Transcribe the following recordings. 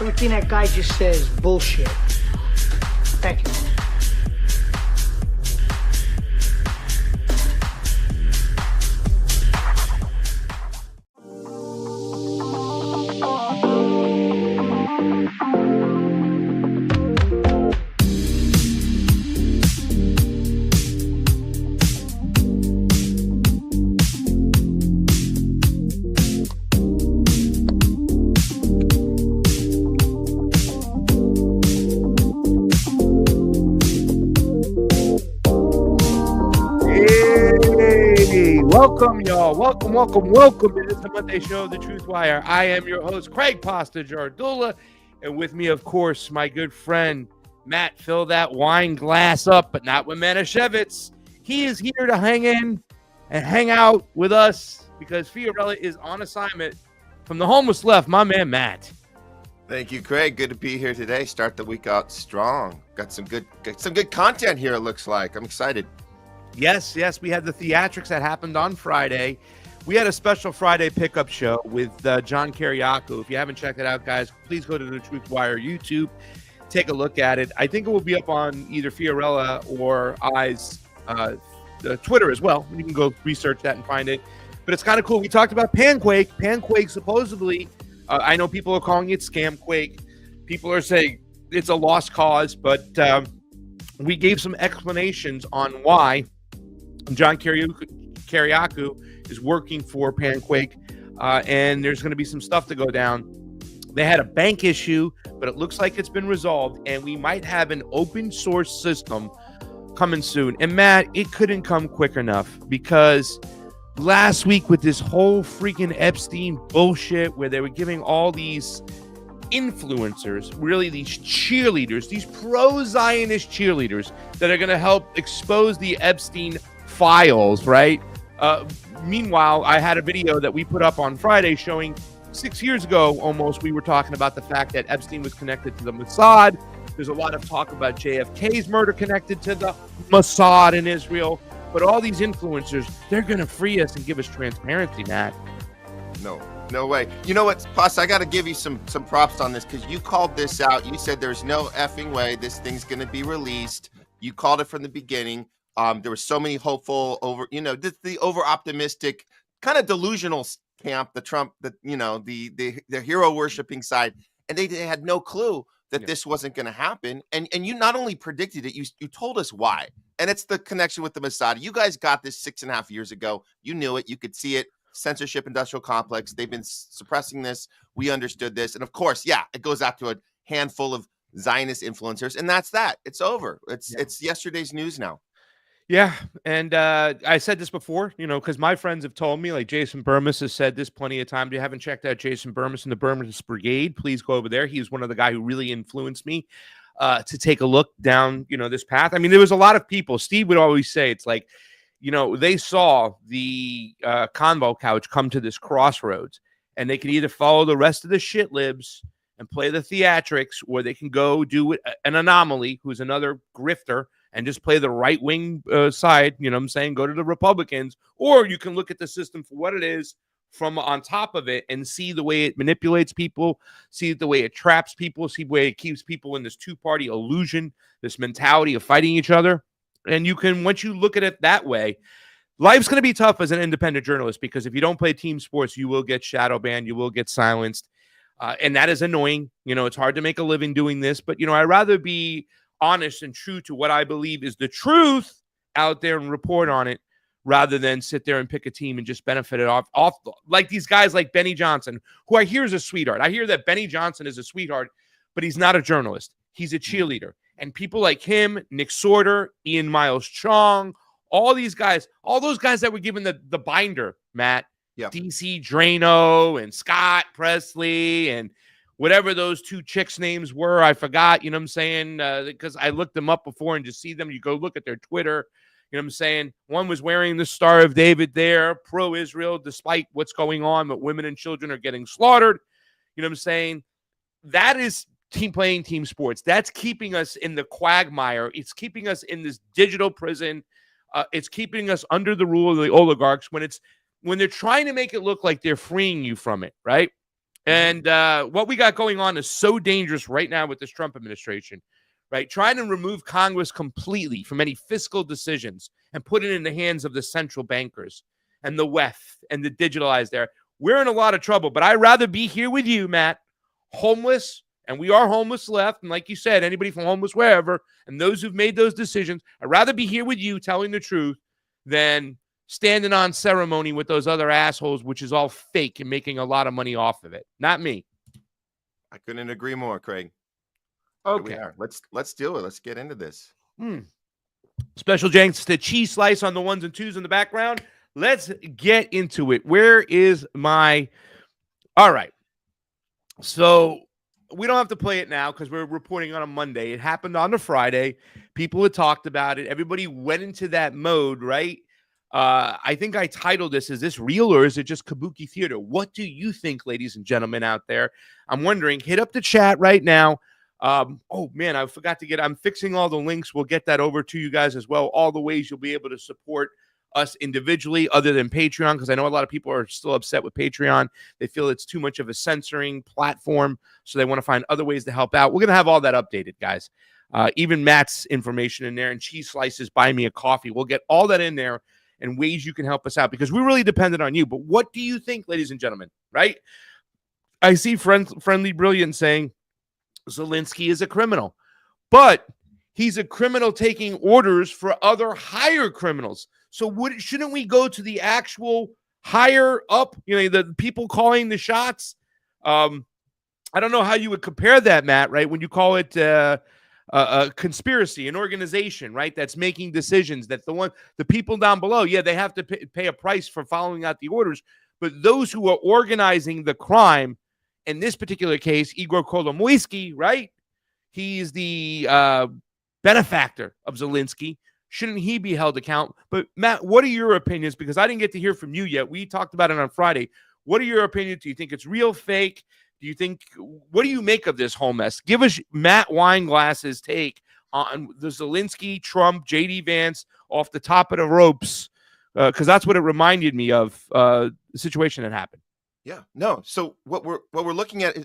Everything that guy just says, bullshit. Thank you. Welcome, y'all. Welcome. It is the Monday show of the TruthWire. I am your host, Craig Pasta Jardula, and with me, of course, my good friend, Matt. Fill that wine glass up, but not with Manischewitz. He is here to hang in and hang out with us because Fiorella is on assignment from the homeless left. My man, Matt. Thank you, Craig. Good to be here today. Start the week out strong. Got some good content here. It looks like I'm excited. Yes, we had the Theatrics that happened on Friday. We had a special Friday pickup show with John Kiriakou. If you haven't checked it out, guys, please go to the TruthWire YouTube. Take a look at it. I think it will be up on either Fiorella or I's Twitter as well. You can go research that and find it. But it's kind of cool. We talked about Panquake. Panquake supposedly, I know people are calling it Scamquake. People are saying it's a lost cause, but we gave some explanations on why John Kiriakou is working for Panquake, and there's going to be some stuff to go down. They had a bank issue, but it looks like it's been resolved, and we might have an open source system coming soon. And Matt, it couldn't come quick enough because last week with this whole freaking Epstein bullshit where they were giving all these influencers, really these cheerleaders, these pro-Zionist cheerleaders that are going to help expose the Epstein files, right? Meanwhile, I had a video that we put up on Friday showing 6 years ago almost, we were talking about the fact that Epstein was connected to the Mossad. There's a lot of talk about JFK's murder connected to the Mossad in Israel. But all these influencers, they're going to free us and give us transparency, Matt. No way. You know what, Plus, I got to give you some props on this because you called this out. You said there's no effing way this thing's going to be released. You called it from the beginning. There were so many hopeful the over-optimistic, kind of delusional camp, the Trump, the hero worshiping side, and they had no clue that this wasn't going to happen. And you not only predicted it, you told us why. And it's the connection with the Mossad. You guys got this 6.5 years ago. You knew it. You could see it. Censorship industrial complex. They've been suppressing this. We understood this. And of course, it goes out to a handful of Zionist influencers. And that's that. It's over. It's yesterday's news now. Yeah. And I said this before, because my friends have told me, like Jason Burmis has said this plenty of times. If you haven't checked out Jason Burmis and the Burmis Brigade, please go over there. He's one of the guys who really influenced me to take a look down, this path. I mean, there was a lot of people. Steve would always say, it's like, they saw the Convo couch come to this crossroads, and they can either follow the rest of the shit libs and play the Theatrics, or they can go do an Anomaly, who's another grifter, and just play the right-wing side, go to the Republicans, or you can look at the system for what it is from on top of it and see the way it manipulates people, see the way it traps people, see the way it keeps people in this two-party illusion, this mentality of fighting each other. And you can, once you look at it that way, life's going to be tough as an independent journalist because if you don't play team sports, you will get shadow banned, you will get silenced. And that is annoying. It's hard to make a living doing this, but, I'd rather be honest and true to what I believe is the truth out there and report on it rather than sit there and pick a team and just benefit it off like these guys like Benny Johnson, who I hear is a sweetheart. I hear that Benny Johnson is a sweetheart, but he's not a journalist. He's a cheerleader. And people like him, Nick Sorter, Ian Miles Chong, all those guys that were given the binder, Matt, DC Drano and Scott Presley and whatever those two chicks' names were, I forgot, because I looked them up before and just see them. You go look at their Twitter, One was wearing the Star of David there, pro-Israel, despite what's going on, but women and children are getting slaughtered. That is playing team sports. That's keeping us in the quagmire. It's keeping us in this digital prison. It's keeping us under the rule of the oligarchs when they're trying to make it look like they're freeing you from it, right? And what we got going on is so dangerous right now with this Trump administration, right? Trying to remove Congress completely from any fiscal decisions and put it in the hands of the central bankers and the WEF and the digitalized there. We're in a lot of trouble, but I'd rather be here with you, Matt, homeless. And we are homeless left. And like you said, anybody from homeless wherever, and those who've made those decisions, I'd rather be here with you telling the truth than standing on ceremony with those other assholes, which is all fake and making a lot of money off of it. Not me. I couldn't agree more, Craig. Okay. Let's do it. Let's get into this. Special thanks to CheeseSlice on the ones and twos in the background. let's get into it. Where is my... All right. So we don't have to play it now because we're reporting on a Monday. It happened on a Friday. People had talked about it. Everybody went into that mode, right? I think I titled this, is this real or is it just Kabuki Theater? What do you think, ladies and gentlemen out there? I'm wondering. Hit up the chat right now. Oh, man, I forgot to I'm fixing all the links. We'll get that over to you guys as well. All the ways you'll be able to support us individually other than Patreon, because I know a lot of people are still upset with Patreon. They feel it's too much of a censoring platform, so they want to find other ways to help out. We're going to have all that updated, guys. Even Matt's information in there, and CheeseSlice's Buy Me a Coffee. We'll get all that in there and ways you can help us out, because we really depended on you. But what do you think, ladies and gentlemen, right? I see Friendly Brilliant saying Zelensky is a criminal, but he's a criminal taking orders for other higher criminals. So shouldn't we go to the actual higher up, the people calling the shots? I don't know how you would compare that, Matt, right? When you call it a conspiracy, an organization, right, that's making decisions, that the people down below, yeah, they have to pay a price for following out the orders. But those who are organizing the crime, in this particular case, Igor Kolomoisky, right? He's the benefactor of Zelensky. Shouldn't he be held accountable? But Matt, what are your opinions? Because I didn't get to hear from you yet. We talked about it on Friday. What are your opinions? Do you think it's real, fake? What do you make of this whole mess? Give us Matt Weinglass's take on the Zelensky-Trump, J.D. Vance off the top of the ropes, because that's what it reminded me of, the situation that happened. Yeah, no. So what we're looking at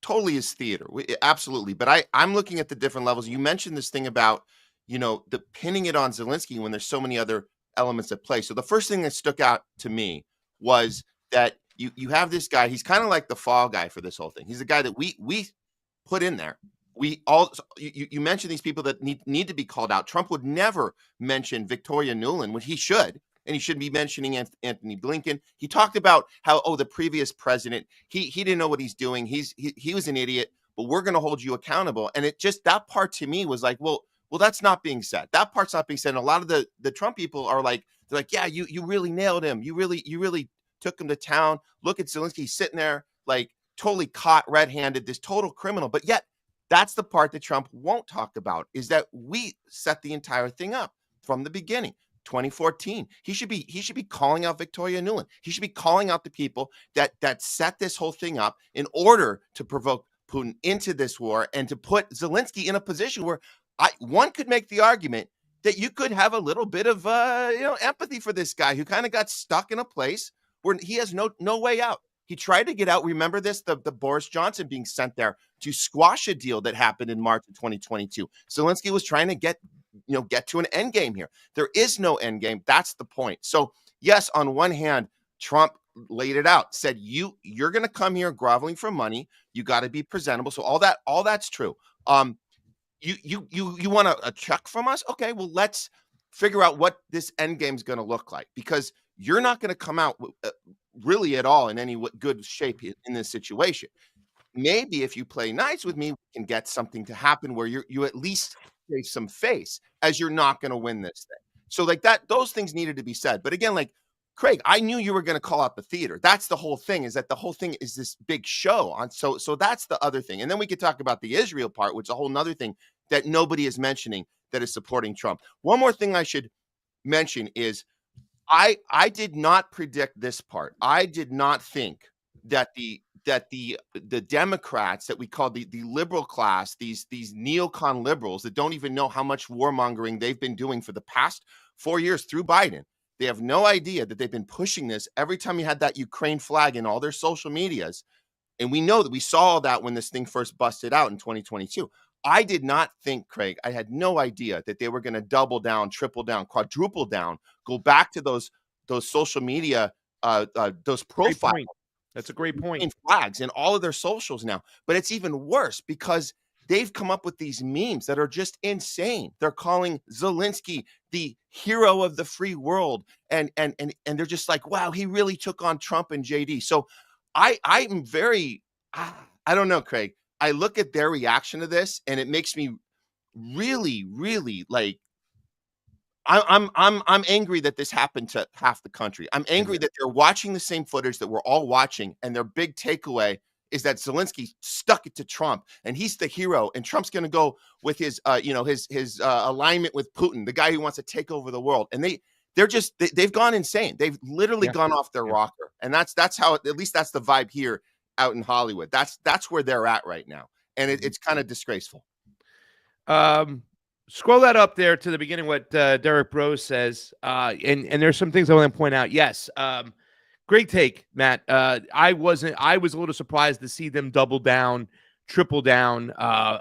totally is theater. Absolutely. But I'm looking at the different levels. You mentioned this thing about, the pinning it on Zelensky when there's so many other elements at play. So the first thing that stuck out to me was that you have this guy. He's kind of like the fall guy for this whole thing. He's the guy that we put in there. You mentioned these people that need to be called out. Trump would never mention Victoria Nuland, which he should. And he shouldn't be mentioning Anthony Blinken. He talked about how, the previous president, he didn't know what he's doing. He was an idiot, but we're going to hold you accountable. And that part to me was like, well, that's not being said. That part's not being said. And a lot of the Trump people are like, they're like, yeah, you really nailed him. You really took him to town. Look at Zelensky sitting there, like totally caught red-handed, this total criminal. But yet that's the part that Trump won't talk about, is that we set the entire thing up from the beginning. 2014. He should be calling out Victoria Nuland. He should be calling out the people that set this whole thing up in order to provoke Putin into this war and to put Zelensky in a position where one could make the argument that you could have a little bit of empathy for this guy who kind of got stuck in a place where he has no way out. He tried to get out. Remember this, the Boris Johnson being sent there to squash a deal that happened in March of 2022. Zelensky was trying to get to an end game here. There is no end game. That's the point. So yes, on one hand, Trump laid it out, said you're going to come here groveling for money. You got to be presentable. So all that's true. You want a check from us? Okay, well, let's figure out what this end game is going to look like, because you're not going to come out really at all in any good shape in this situation. Maybe if you play nice with me, we can get something to happen where you at least save some face, as you're not going to win this thing. So like that, those things needed to be said. But again, like Craig, I knew you were going to call out the theater. That's the whole thing, is that the whole thing is this big show on. So that's the other thing. And then we could talk about the Israel part, which is a whole nother thing that nobody is mentioning that is supporting Trump. One more thing I should mention is I did not predict this part. I did not think that the Democrats that we call the liberal class, these neocon liberals that don't even know how much warmongering they've been doing for the past 4 years through Biden. They have no idea that they've been pushing this every time you had that Ukraine flag in all their social medias. And we know that we saw all that when this thing first busted out in 2022. I did not think, Craig, I had no idea that they were going to double down, triple down, quadruple down, go back to those social media, those profiles. That's a great point. Flags in all of their socials now. But it's even worse because they've come up with these memes that are just insane. They're calling Zelensky the hero of the free world. And they're just like, wow, he really took on Trump and JD. So I'm very, I don't know, Craig. I look at their reaction to this and it makes me really, really like, I'm angry that this happened to half the country. I'm angry that they're watching the same footage that we're all watching, and their big takeaway is that Zelensky stuck it to Trump, and he's the hero, and Trump's going to go with his alignment with Putin, the guy who wants to take over the world. And they've gone insane. They've literally gone off their rocker, and that's how, at least that's the vibe here out in Hollywood. That's where they're at right now, and it's kind of disgraceful. Scroll that up there to the beginning, what Derek Bros says, and there's some things I want to point out. Yes, great take, Matt. I was a little surprised to see them double down, triple down.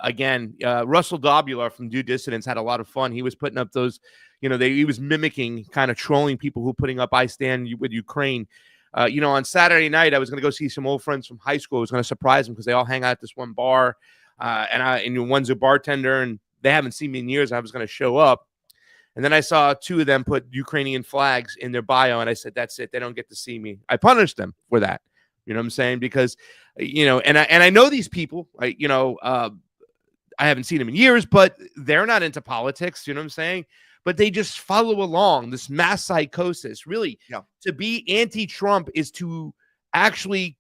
Again, Russell Dobular from Due Dissidents had a lot of fun. He was putting up those, he was mimicking, kind of trolling people who putting up "I stand with Ukraine." On Saturday night, I was going to go see some old friends from high school. I was going to surprise them because they all hang out at this one bar, and one's a bartender, and they haven't seen me in years. I was going to show up. And then I saw two of them put Ukrainian flags in their bio. And I said, that's it. They don't get to see me. I punished them for that. You know what I'm saying? Because, and I know these people, I haven't seen them in years, but they're not into politics. You know what I'm saying? But they just follow along this mass psychosis. Really, to be anti-Trump is to actually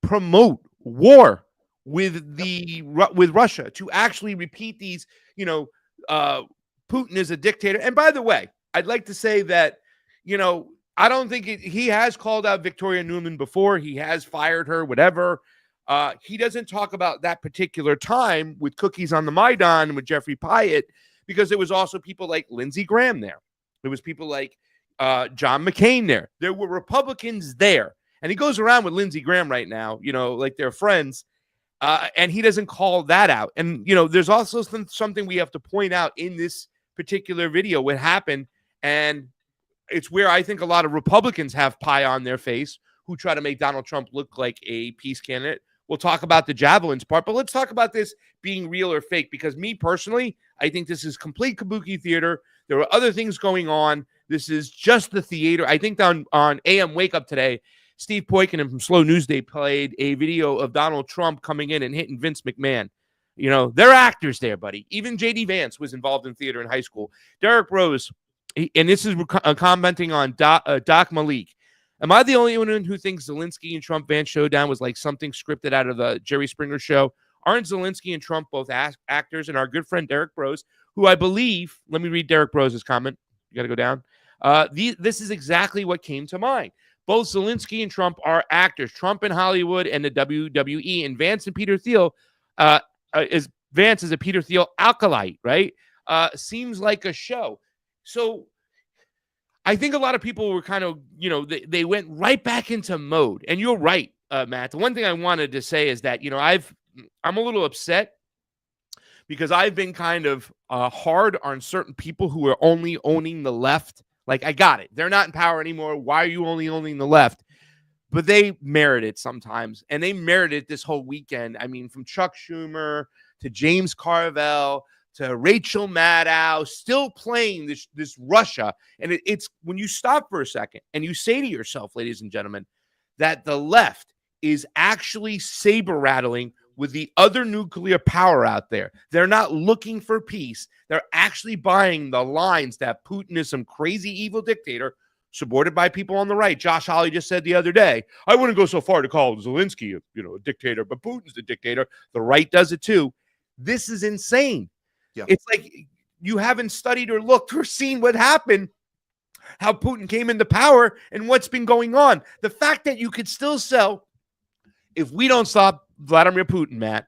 promote war with with Russia, to actually repeat these, Putin is a dictator. And by the way, I'd like to say that, I don't think he has called out Victoria Nuland before. He has fired her, whatever. He doesn't talk about that particular time with cookies on the Maidan with Jeffrey Pyatt, because there was also people like Lindsey Graham there. There was people like John McCain there. There were Republicans there. And he goes around with Lindsey Graham right now, like they're friends. And he doesn't call that out. And, there's also something we have to point out in this particular video, what happened. And it's where I think a lot of Republicans have pie on their face who try to make Donald Trump look like a peace candidate. We'll talk about the Javelins part, but let's talk about this being real or fake, because me personally, I think this is complete Kabuki theater. There are other things going on. This is just the theater. I think on AM Wake Up today, Steve Poikonen from Slow News Day played a video of Donald Trump coming in and hitting Vince McMahon. They're actors there, buddy. Even J.D. Vance was involved in theater in high school. Derek Rose, and this is commenting on Doc Malik. Am I the only one who thinks Zelensky and Trump Vance showdown was like something scripted out of the Jerry Springer show? Aren't Zelensky and Trump both actors? And our good friend Derek Bros, who I believe, let me read Derek Bros' comment. You got to go down. This is exactly what came to mind. Both Zelensky and Trump are actors. Trump in Hollywood and the WWE, and Vance and Peter Thiel Vance is a Peter Thiel acolyte, right? Seems like a show. So I think a lot of people were kind of, they went right back into mode. And you're right, Matt. The one thing I wanted to say is that, I'm a little upset because I've been kind of hard on certain people who are only owning the left. Like, I got it. They're not in power anymore. Why are you only owning the left? But they merit it sometimes. And they merited it this whole weekend. I mean, from Chuck Schumer to James Carville to Rachel Maddow, still playing this Russia. And it's when you stop for a second and you say to yourself, ladies and gentlemen, that the left is actually saber rattling with the other nuclear power out there. They're not looking for peace. They're actually buying the lines that Putin is some crazy evil dictator supported by people on the right. Josh Hawley just said the other day, I wouldn't go so far to call Zelensky a dictator, but Putin's the dictator. The right does it too. This is insane. Yeah. It's like you haven't studied or looked or seen what happened, how Putin came into power and what's been going on. The fact that you could still sell, if we don't stop Vladimir Putin, Matt,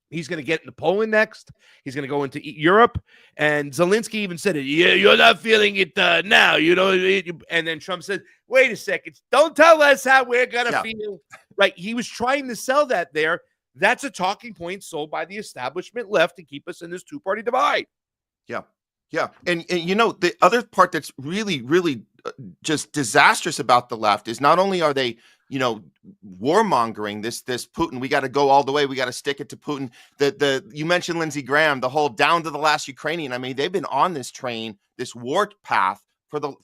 he's going to get into Poland next. He's going to go into Europe. And Zelensky even said it. Yeah, you're not feeling it now. And then Trump said, wait a second. Don't tell us how we're going to feel. Right. He was trying to sell that there. That's a talking point sold by the establishment left to keep us in this two-party divide. Yeah. Yeah. And the other part that's really, really just disastrous about the left is not only are they, warmongering this Putin, we got to go all the way. We got to stick it to Putin. You mentioned Lindsey Graham, the whole down to the last Ukrainian. I mean, they've been on this train, this war path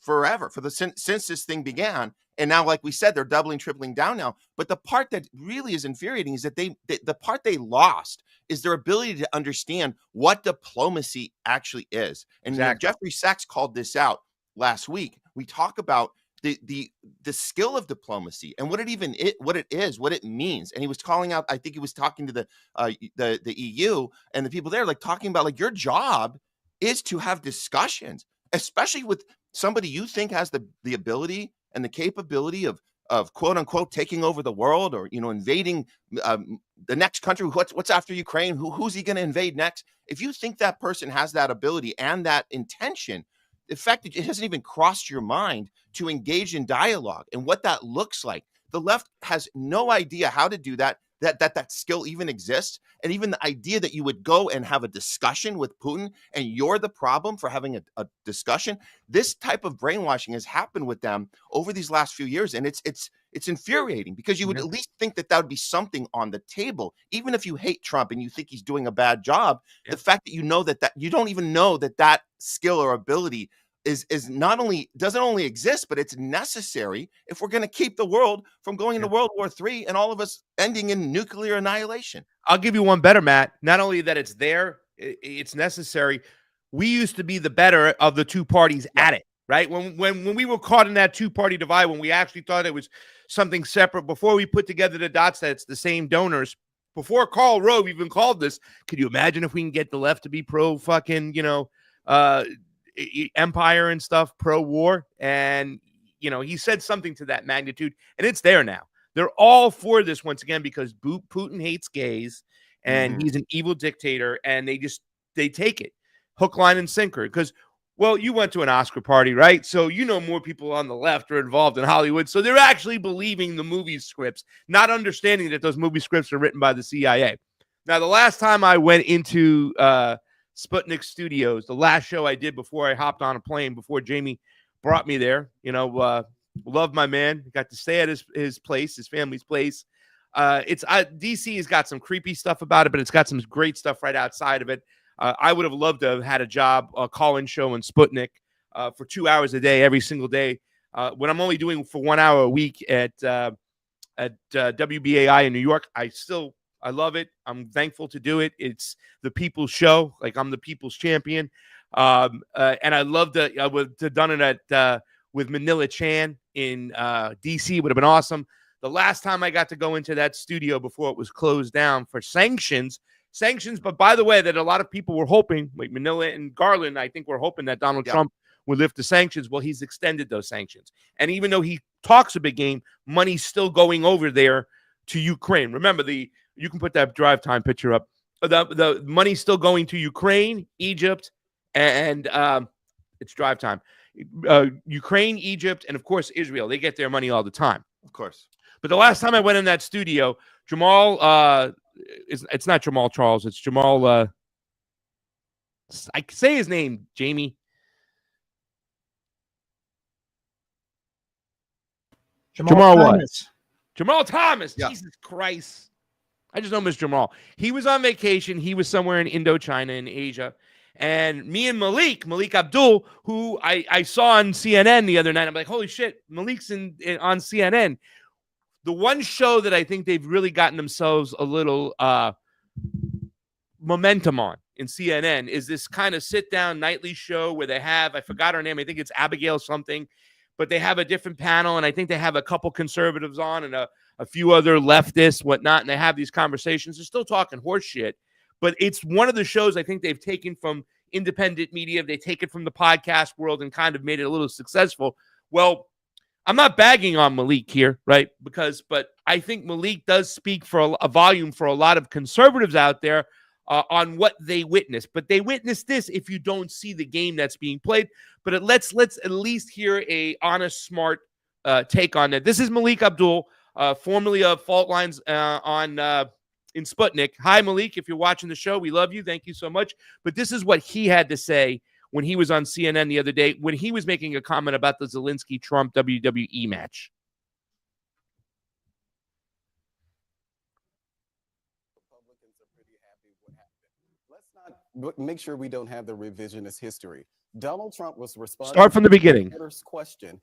forever, since this thing began. And now, like we said, they're doubling, tripling down now. But the part that really is infuriating is that the part they lost is their ability to understand what diplomacy actually is. And Exactly. Jeffrey Sachs called this out last week. We talk about the skill of diplomacy and what it means. And he was calling out, I think he was talking to the EU and the people there, like talking about like your job is to have discussions, especially with somebody you think has the ability and the capability of quote unquote taking over the world, or invading the next country. What's after Ukraine? Who's he going to invade next? If you think that person has that ability and that intention, the fact that it hasn't even crossed your mind to engage in dialogue and what that looks like, the left has no idea how to do that. That skill even exists. And even the idea that you would go and have a discussion with Putin and you're the problem for having a discussion. This type of brainwashing has happened with them over these last few years. And it's infuriating, because you would at least think that would be something on the table. Even if you hate Trump and you think he's doing a bad job, the fact that that you don't even know that skill or ability is not only doesn't only exist, but it's necessary if we're going to keep the world from going into World War III and all of us ending in nuclear annihilation. I'll give you one better, Matt. Not only that it's there, it's necessary. We used to be the better of the two parties at it, right? When we were caught in that two-party divide, when we actually thought it was something separate, before we put together the dots that it's the same donors, before Karl Rove even called this, could you imagine if we can get the left to be pro fucking, empire and stuff, pro-war? And he said something to that magnitude, and it's there now. They're all for this once again because Putin hates gays and he's an evil dictator, and they take it hook, line, and sinker. Because, well, you went to an Oscar party, right? So more people on the left are involved in Hollywood, so they're actually believing the movie scripts, not understanding that those movie scripts are written by the CIA. Now, the last time I went into Sputnik Studios, the last show I did before I hopped on a plane, before Jayme brought me there, love my man, got to stay at his place, his family's place. DC has got some creepy stuff about it, but it's got some great stuff right outside of it. I would have loved to have had a job, a call-in show in Sputnik for 2 hours a day, every single day. When I'm only doing for 1 hour a week at WBAI in New York, I love it. I'm thankful to do it. It's the people's show. Like, I'm the people's champion. And I love I would have done it at with Manila Chan in DC. Would have been awesome. The last time I got to go into that studio before it was closed down for sanctions. But by the way, that a lot of people were hoping, like Manila and Garland, I think were hoping that Donald Trump would lift the sanctions. Well, he's extended those sanctions. And even though he talks a big game, money's still going over there to Ukraine. Remember, you can put that drive time picture up. The money's still going to Ukraine, Egypt, and it's drive time. Ukraine, Egypt, and of course Israel. They get their money all the time, of course. But the last time I went in that studio, Jamal, it's not Jamal Charles, it's Jamal. I say his name, Jayme. Jamal Thomas. what? Jamal Thomas. Yeah. Jesus Christ. I just know Mr. Jamal. He was on vacation. He was somewhere in Indochina in Asia. And me and Malik Abdul, who I saw on CNN the other night, I'm like, holy shit, Malik's on CNN. The one show that I think they've really gotten themselves a little momentum on in CNN is this kind of sit-down nightly show where they have, I forgot her name, I think it's Abigail something, but they have a different panel, and I think they have a couple conservatives on and a few other leftists, whatnot, and they have these conversations. They're still talking horse shit, but it's one of the shows I think they've taken from independent media. They take it from the podcast world and kind of made it a little successful. Well, I'm not bagging on Malik here, right? But I think Malik does speak for a volume for a lot of conservatives out there on what they witness. But they witness this if you don't see the game that's being played. But let's at least hear a honest, smart take on it. This is Malik Abdul, formerly of Fault Lines in Sputnik. Hi, Malik. If you're watching the show, we love you. Thank you so much. But this is what he had to say when he was on CNN the other day, when he was making a comment about the Zelensky-Trump WWE match. Republicans are pretty happy what happened. Let's not make sure we don't have the revisionist history. Donald Trump was responding Start from the beginning. to the question.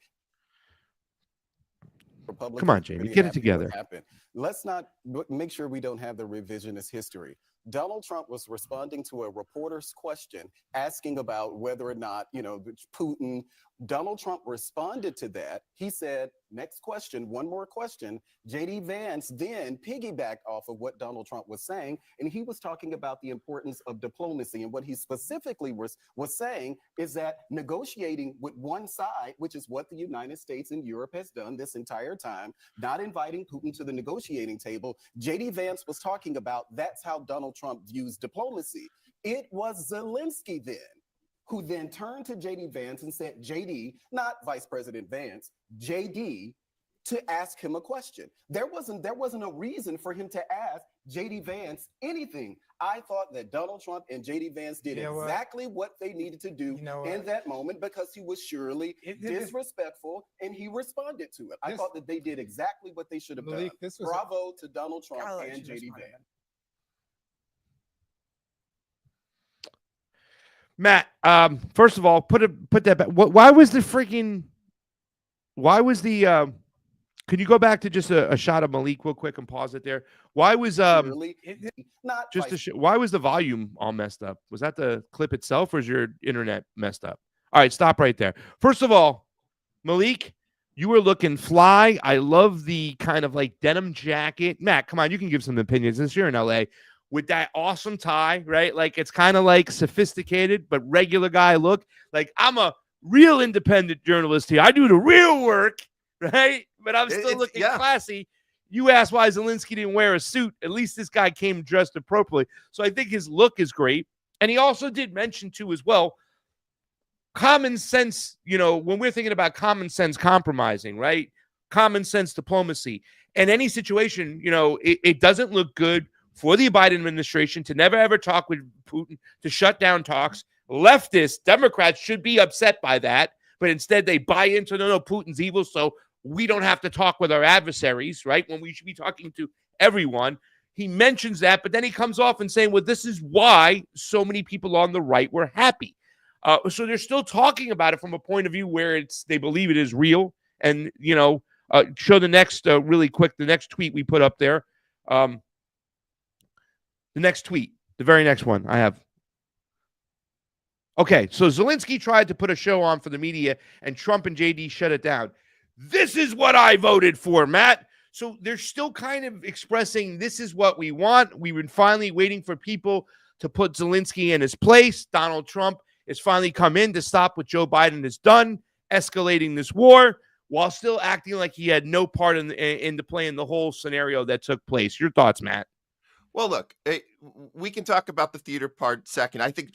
Come on, Jayme, get it together. Let's not make sure we don't have the revisionist history. Donald Trump was responding to a reporter's question asking about whether or not, Putin. Donald Trump responded to that. He said, next question, one more question. J.D. Vance then piggybacked off of what Donald Trump was saying, and he was talking about the importance of diplomacy. And what he specifically was saying is that negotiating with one side, which is what the United States and Europe has done this entire time, not inviting Putin to the negotiating table. J.D. Vance was talking about that's how Donald Trump views diplomacy. It was Zelensky then who then turned to J.D. Vance and said, J.D., not Vice President Vance, J.D., to ask him a question. There wasn't a reason for him to ask J.D. Vance anything. I thought that Donald Trump and J.D. Vance did exactly what they needed to do in that moment because he was surely disrespectful and he responded to it. I thought that they did exactly what they should have done. Bravo to Donald Trump and J.D. Vance. Matt, first of all, put that back. Why was the can you go back to just a shot of Malik real quick and pause it there? Why was why was the volume all messed up? Was that the clip itself or is your internet messed up? All right, stop right there. First of all, Malik, you were looking fly. I love the kind of like denim jacket. Matt, come on, you can give some opinions since you're in LA. With that awesome tie, right? Like it's kind of like sophisticated, but regular guy look. Like I'm a real independent journalist here. I do the real work, right? But I'm still looking classy. You asked why Zelensky didn't wear a suit. At least this guy came dressed appropriately. So I think his look is great. And he also did mention too as well, common sense, when we're thinking about common sense compromising, right? Common sense diplomacy. In any situation, it doesn't look good for the Biden administration to never, ever talk with Putin, to shut down talks. Leftists, Democrats should be upset by that, but instead they buy into, no, Putin's evil, so we don't have to talk with our adversaries, right, when we should be talking to everyone. He mentions that, but then he comes off and saying, well, this is why so many people on the right were happy. So they're still talking about it from a point of view where they believe it is real. And, show the next, really quick, the next tweet we put up there. The next tweet, the very next one I have. Okay, so Zelensky tried to put a show on for the media, and Trump and JD shut it down. This is what I voted for, Matt. So they're still kind of expressing this is what we want. We've been finally waiting for people to put Zelensky in his place. Donald Trump has finally come in to stop what Joe Biden has done, escalating this war, while still acting like he had no part in the play in the whole scenario that took place. Your thoughts, Matt? Well, look, we can talk about the theater part second. I think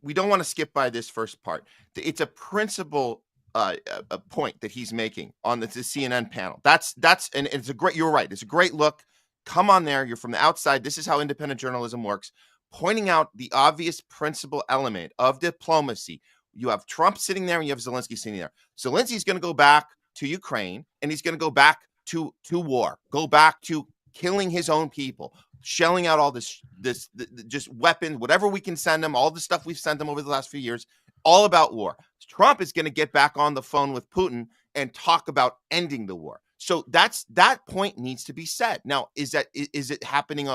we don't want to skip by this first part. It's a principal a point that he's making on the CNN panel. And it's you're right. It's a great look. Come on there. You're from the outside. This is how independent journalism works. Pointing out the obvious principal element of diplomacy. You have Trump sitting there and you have Zelensky sitting there. Zelensky's going to go back to Ukraine and he's going to go back to war, go back to killing his own people, shelling out all this just weapons, whatever we can send them, all the stuff we've sent them over the last few years, all about war. Trump is going to get back on the phone with Putin and talk about ending the war. So that point needs to be said. Now, is it happening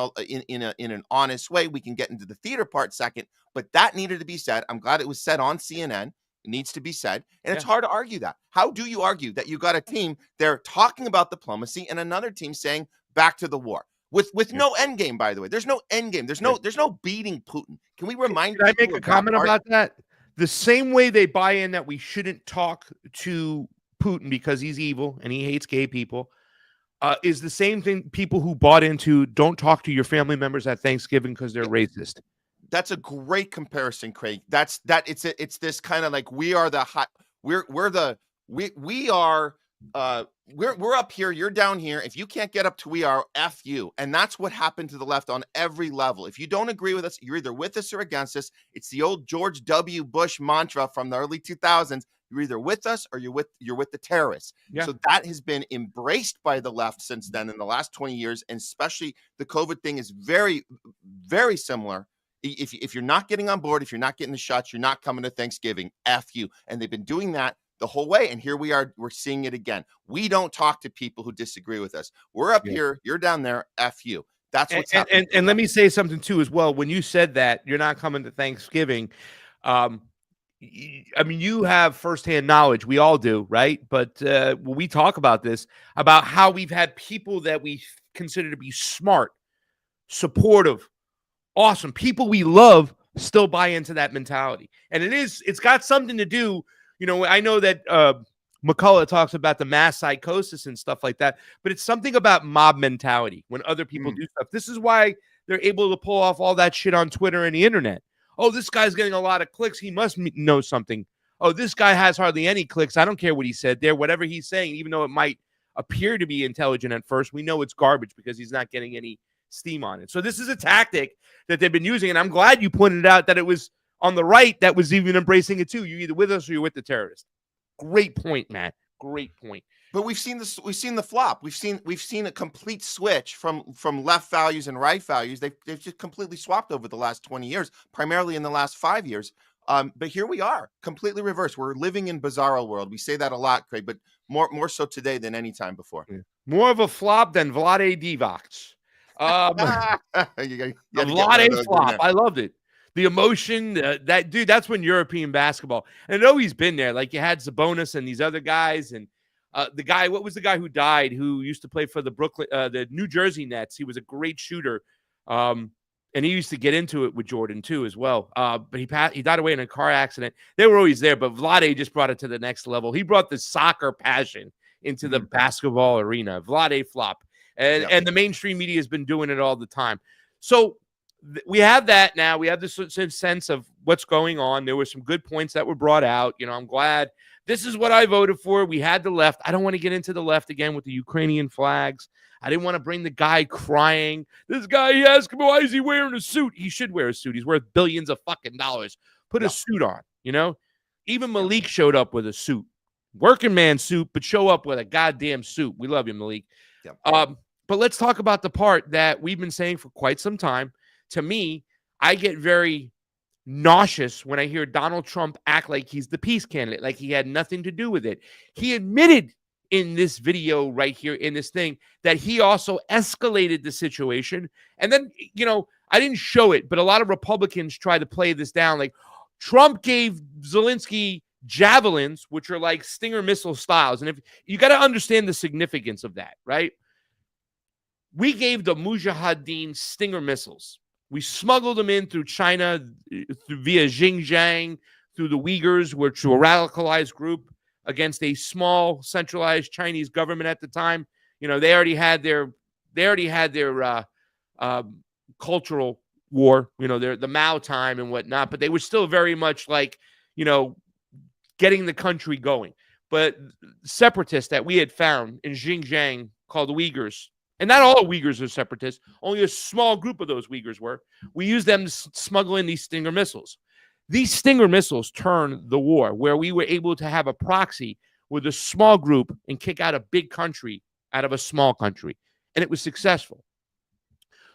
in an honest way? We can get into the theater part second, but that needed to be said. I'm glad it was said on CNN. It needs to be said. And It's hard to argue that. How do you argue that you got a team there talking about diplomacy and another team saying back to the war? With no end game, by the way. There's no end game. There's no beating Putin. Can we remind Can I make a comment about that? The same way they buy in that we shouldn't talk to Putin because he's evil and he hates gay people, is the same thing people who bought into don't talk to your family members at Thanksgiving because they're racist. That's a great comparison, Craig. It's this kind of like we are the hot. We're up here, you're down here. If you can't get up to we are, F you. And that's what happened to the left on every level. If you don't agree with us, you're either with us or against us. It's the old George W. Bush mantra from the early 2000s. You're either with us or you're with the terrorists. Yeah. So that has been embraced by the left since then in the last 20 years. And especially the COVID thing is very, very similar If you're not getting on board, if you're not getting the shots, you're not coming to Thanksgiving. F you. And they've been doing that the whole way. And here we are. We're seeing it again. We don't talk to people who disagree with us. We're up here. You're down there. F you. That's what's happening. And let me say something too as well. When you said that you're not coming to Thanksgiving, I mean, you have firsthand knowledge. We all do, right? But when we talk about this, about how we've had people that we consider to be smart, supportive, awesome people we love still buy into that mentality. And it's got something to do, you know, I know that McCullough talks about the mass psychosis and stuff like that, but it's something about mob mentality when other people do stuff. This is why they're able to pull off all that shit on Twitter and the internet. Oh, this guy's getting a lot of clicks. He must know something. Oh, this guy has hardly any clicks. I don't care what he said there. Whatever he's saying, even though it might appear to be intelligent at first, we know it's garbage because he's not getting any steam on it. So this is a tactic that they've been using, and I'm glad you pointed out that it was on the right that was even embracing it too. You're either with us or you're with the terrorists. Great point, Matt. Great point. But we've seen this. We've seen the flop. We've seen a complete switch from left values and right values. They've just completely swapped over the last 20 years, primarily in the last 5 years. But here we are, completely reversed. We're living in bizarro world. We say that a lot, Craig, but more so today than any time before. Yeah. More of a flop than Vlade Divac. Vlade flop. I loved it. The emotion, that dude, that's when European basketball. And I know he's been there. Like you had Sabonis and these other guys, and the guy, what was the guy who died who used to play for the New Jersey Nets? He was a great shooter. And he used to get into it with Jordan too as well. But he died away in a car accident. They were always there, but Vlade just brought it to the next level. He brought the soccer passion into the basketball arena. Vlade flop. And the mainstream media has been doing it all the time. So we have that now. We have this sense of what's going on. There were some good points that were brought out. You know, I'm glad. This is what I voted for. We had the left. I don't want to get into the left again with the Ukrainian flags. I didn't want to bring the guy crying. This guy, he asked him, why is he wearing a suit? He should wear a suit. He's worth billions of fucking dollars. Put a suit on, you know? Even Malik showed up with a suit. Working man suit, but show up with a goddamn suit. We love you, Malik. But let's talk about the part that we've been saying for quite some time. To me, I get very nauseous when I hear Donald Trump act like he's the peace candidate, like he had nothing to do with it. He admitted in this video right here in this thing that he also escalated the situation. And then, you know, I didn't show it, but a lot of Republicans try to play this down. Like Trump gave Zelensky javelins, which are like Stinger missile styles. And if you got to understand the significance of that, right? We gave the Mujahideen Stinger missiles. We smuggled them in through China, via Xinjiang, through the Uyghurs, which were a radicalized group against a small centralized Chinese government at the time. You know, they already had their cultural war, you know, the Mao time and whatnot, but they were still very much like, you know, getting the country going. But separatists that we had found in Xinjiang called the Uyghurs, and not all Uyghurs are separatists, only a small group of those Uyghurs were. We used them to smuggle in these Stinger missiles. These Stinger missiles turned the war, where we were able to have a proxy with a small group and kick out a big country out of a small country. And it was successful.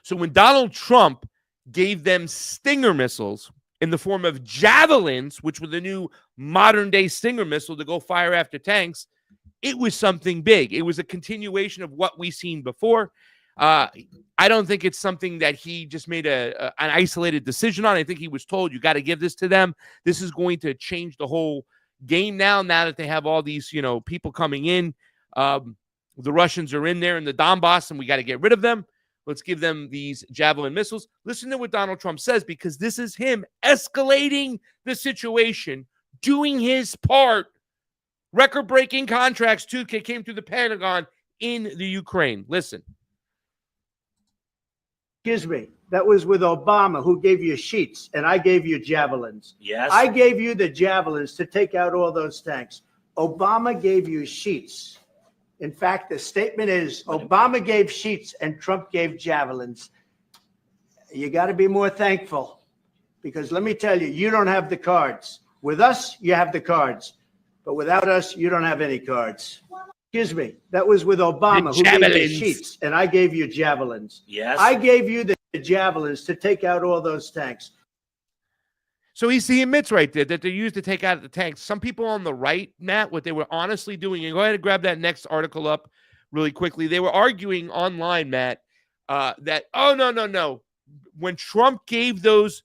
So when Donald Trump gave them Stinger missiles in the form of javelins, which were the new modern-day Stinger missile to go fire after tanks, it was something big. It was a continuation of what we've seen before. I don't think it's something that he just made an isolated decision on. I think he was told, you got to give this to them. This is going to change the whole game now that they have all these, you know, people coming in. The Russians are in there in the Donbass, and we got to get rid of them. Let's give them these Javelin missiles. Listen to what Donald Trump says, because this is him escalating the situation, doing his part. Record-breaking contracts, too, came through the Pentagon in the Ukraine. Listen. Excuse me. That was with Obama, who gave you sheets, and I gave you javelins. Yes. I gave you the javelins to take out all those tanks. Obama gave you sheets. In fact, the statement is Obama gave sheets and Trump gave javelins. You got to be more thankful, because let me tell you, you don't have the cards. With us, you have the cards. But without us, you don't have any cards. Excuse me. That was with Obama, who gave you sheets, and I gave you javelins. Yes. I gave you the javelins to take out all those tanks. So he admits right there that they're used to take out the tanks. Some people on the right, Matt, what they were honestly doing, and go ahead and grab that next article up really quickly. They were arguing online, Matt, that, oh, no. When Trump gave those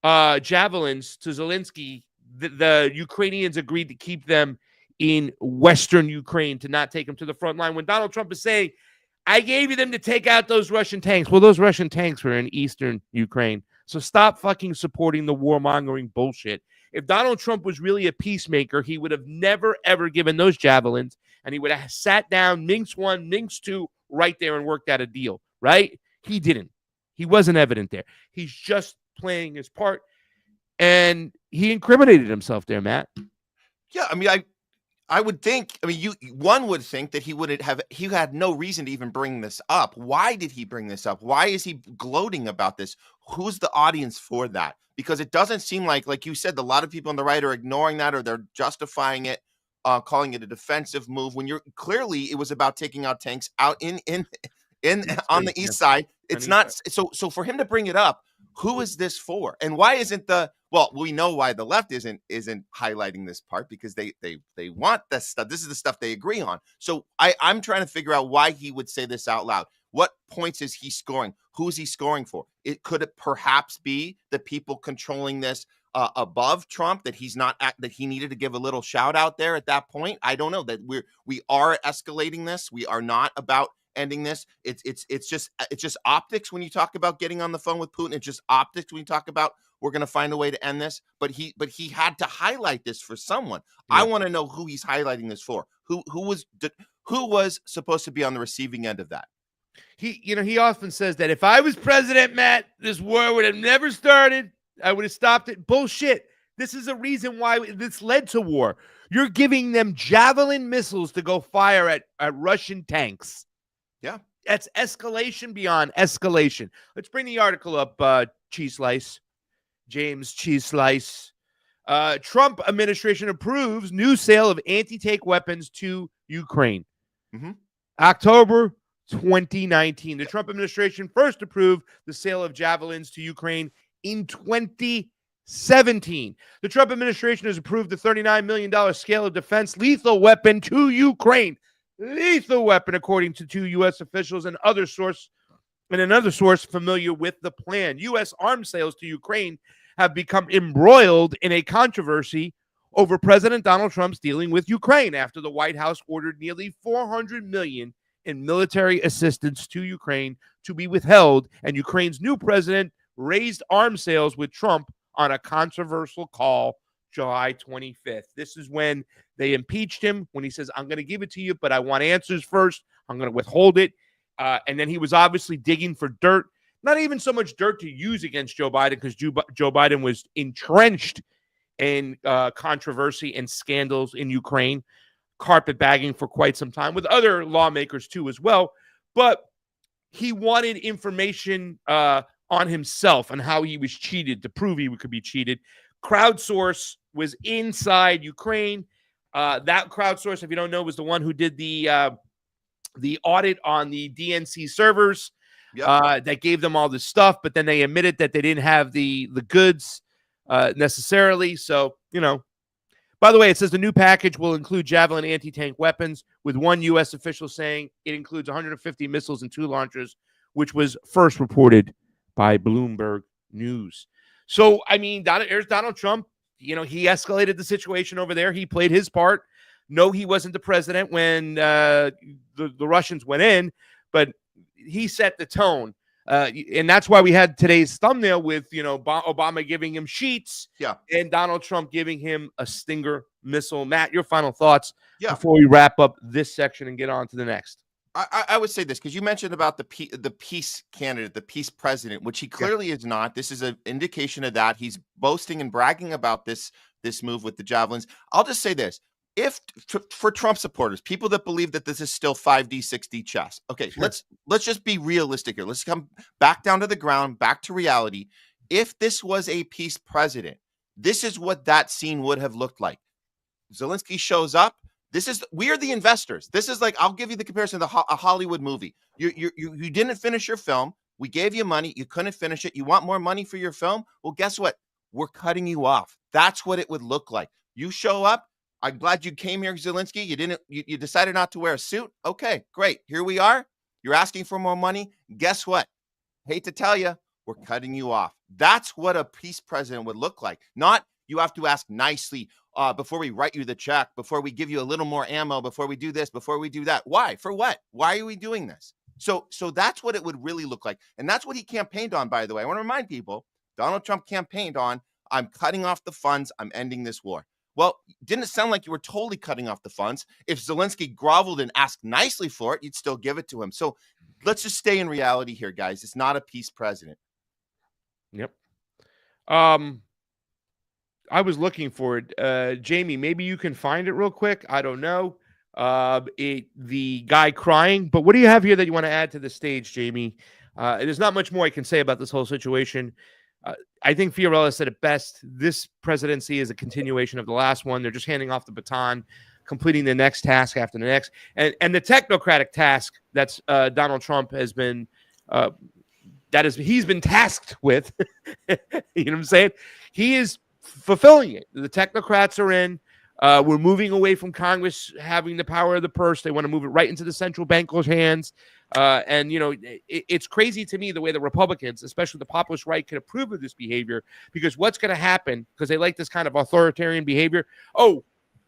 javelins to Zelensky, the Ukrainians agreed to keep them in Western Ukraine, to not take them to the front line. When Donald Trump is saying, I gave you them to take out those Russian tanks. Well, those Russian tanks were in Eastern Ukraine. So stop fucking supporting the warmongering bullshit. If Donald Trump was really a peacemaker, he would have never, ever given those javelins, and he would have sat down, Minsk 1, Minsk 2, right there and worked out a deal, right? He didn't. He wasn't evident there. He's just playing his part, and he incriminated himself there, Matt. Yeah, I mean, I would think, I mean, one would think that he had no reason to even bring this up. Why did he bring this up? Why is he gloating about this? Who's the audience for that? Because it doesn't seem like you said, a lot of people on the right are ignoring that, or they're justifying it, calling it a defensive move, when you're clearly, it was about taking out tanks out in on the east side. It's not so for him to bring it up, who is this for? And why isn't we know why the left isn't highlighting this part, because they want this stuff. This is the stuff they agree on. So I'm trying to figure out why he would say this out loud. What points is he scoring? Who's he scoring for? Could it perhaps be the people controlling this above Trump, that that he needed to give a little shout out there at that point? I don't know, that we are escalating this. We are not about ending this. It's just optics when you talk about getting on the phone with Putin. It's just optics when you talk about we're going to find a way to end this. But he had to highlight this for someone. Yeah. I want to know who he's highlighting this for. Who was supposed to be on the receiving end of that? He often says that if I was president, Matt, this war would have never started. I would have stopped it. Bullshit. This is a reason why this led to war. You're giving them Javelin missiles to go fire at Russian tanks. Yeah. That's escalation beyond escalation. Let's bring the article up, CheeseSlice. James CheeseSlice. Trump administration approves new sale of anti-tank weapons to Ukraine. Mm-hmm. October 2019. The Trump administration first approved the sale of javelins to Ukraine in 2017. The Trump administration has approved the $39 million scale of defense lethal weapon to Ukraine. Lethal weapon, according to two U.S. officials and another source familiar with the plan. U.S. arms sales to Ukraine have become embroiled in a controversy over President Donald Trump's dealing with Ukraine after the White House ordered nearly $400 million in military assistance to Ukraine to be withheld, and Ukraine's new president raised arms sales with Trump on a controversial call July 25th. This is when they impeached him, when he says, I'm going to give it to you, but I want answers first. I'm going to withhold it. And then he was obviously digging for dirt, not even so much dirt to use against Joe Biden, because Joe Biden was entrenched in controversy and scandals in Ukraine, carpetbagging for quite some time with other lawmakers too as well. But he wanted information on himself and how he was cheated, to prove he could be cheated. Crowdsource was inside Ukraine. That crowdsource, if you don't know, was the one who did the audit on the DNC servers. Yep. That gave them all this stuff, but then they admitted that they didn't have the goods necessarily. So, by the way, it says the new package will include Javelin anti-tank weapons, with one U.S. official saying it includes 150 missiles and 2 launchers, which was first reported by Bloomberg News. So, I mean, there's Donald Trump. He escalated the situation over there. He played his part. No, he wasn't the president when the Russians went in, but he set the tone. And that's why we had today's thumbnail with, Obama giving him sheets, and Donald Trump giving him a Stinger missile. Matt, your final thoughts before we wrap up this section and get on to the next. I would say this, because you mentioned about the peace candidate, the peace president, which he clearly is not. This is an indication of that. He's boasting and bragging about this move with the javelins. I'll just say this. For Trump supporters, people that believe that this is still 5D, 6D chess. Okay, sure. Let's just be realistic here. Let's come back down to the ground, back to reality. If this was a peace president, this is what that scene would have looked like. Zelensky shows up. We are the investors. This is like, I'll give you the comparison to a Hollywood movie. You didn't finish your film. We gave you money. You couldn't finish it. You want more money for your film? Well, guess what? we're cutting you off. That's what it would look like. You show up. I'm glad you came here, Zelensky. You decided not to wear a suit. Okay, great. Here we are. You're asking for more money. Guess what? Hate to tell you, we're cutting you off. That's what a peace president would look like. Not you have to ask nicely before we write you the check, before we give you a little more ammo, before we do this, before we do that. Why? For what? Why are we doing this? So that's what it would really look like. And that's what he campaigned on, by the way. I want to remind people, Donald Trump campaigned on, I'm cutting off the funds. I'm ending this war. Well, didn't it sound like you were totally cutting off the funds? If Zelensky groveled and asked nicely for it, you'd still give it to him. So let's just stay in reality here, guys. It's not a peace president. Yep. I was looking for it. Jayme, maybe you can find it real quick. I don't know. The guy crying. But what do you have here that you want to add to the stage, Jayme? There's not much more I can say about this whole situation. I think Fiorella said it best. This presidency is a continuation of the last one. They're just handing off the baton, completing the next task after the next. And the technocratic task that's Donald Trump has been he's been tasked with. You know what I'm saying? He is fulfilling it. The technocrats are in. We're moving away from Congress having the power of the purse. They want to move it right into the central bankers' hands. And, you know, it's crazy to me the way the Republicans, especially the populist right, can approve of this behavior, because what's going to happen, because they like this kind of authoritarian behavior. Oh,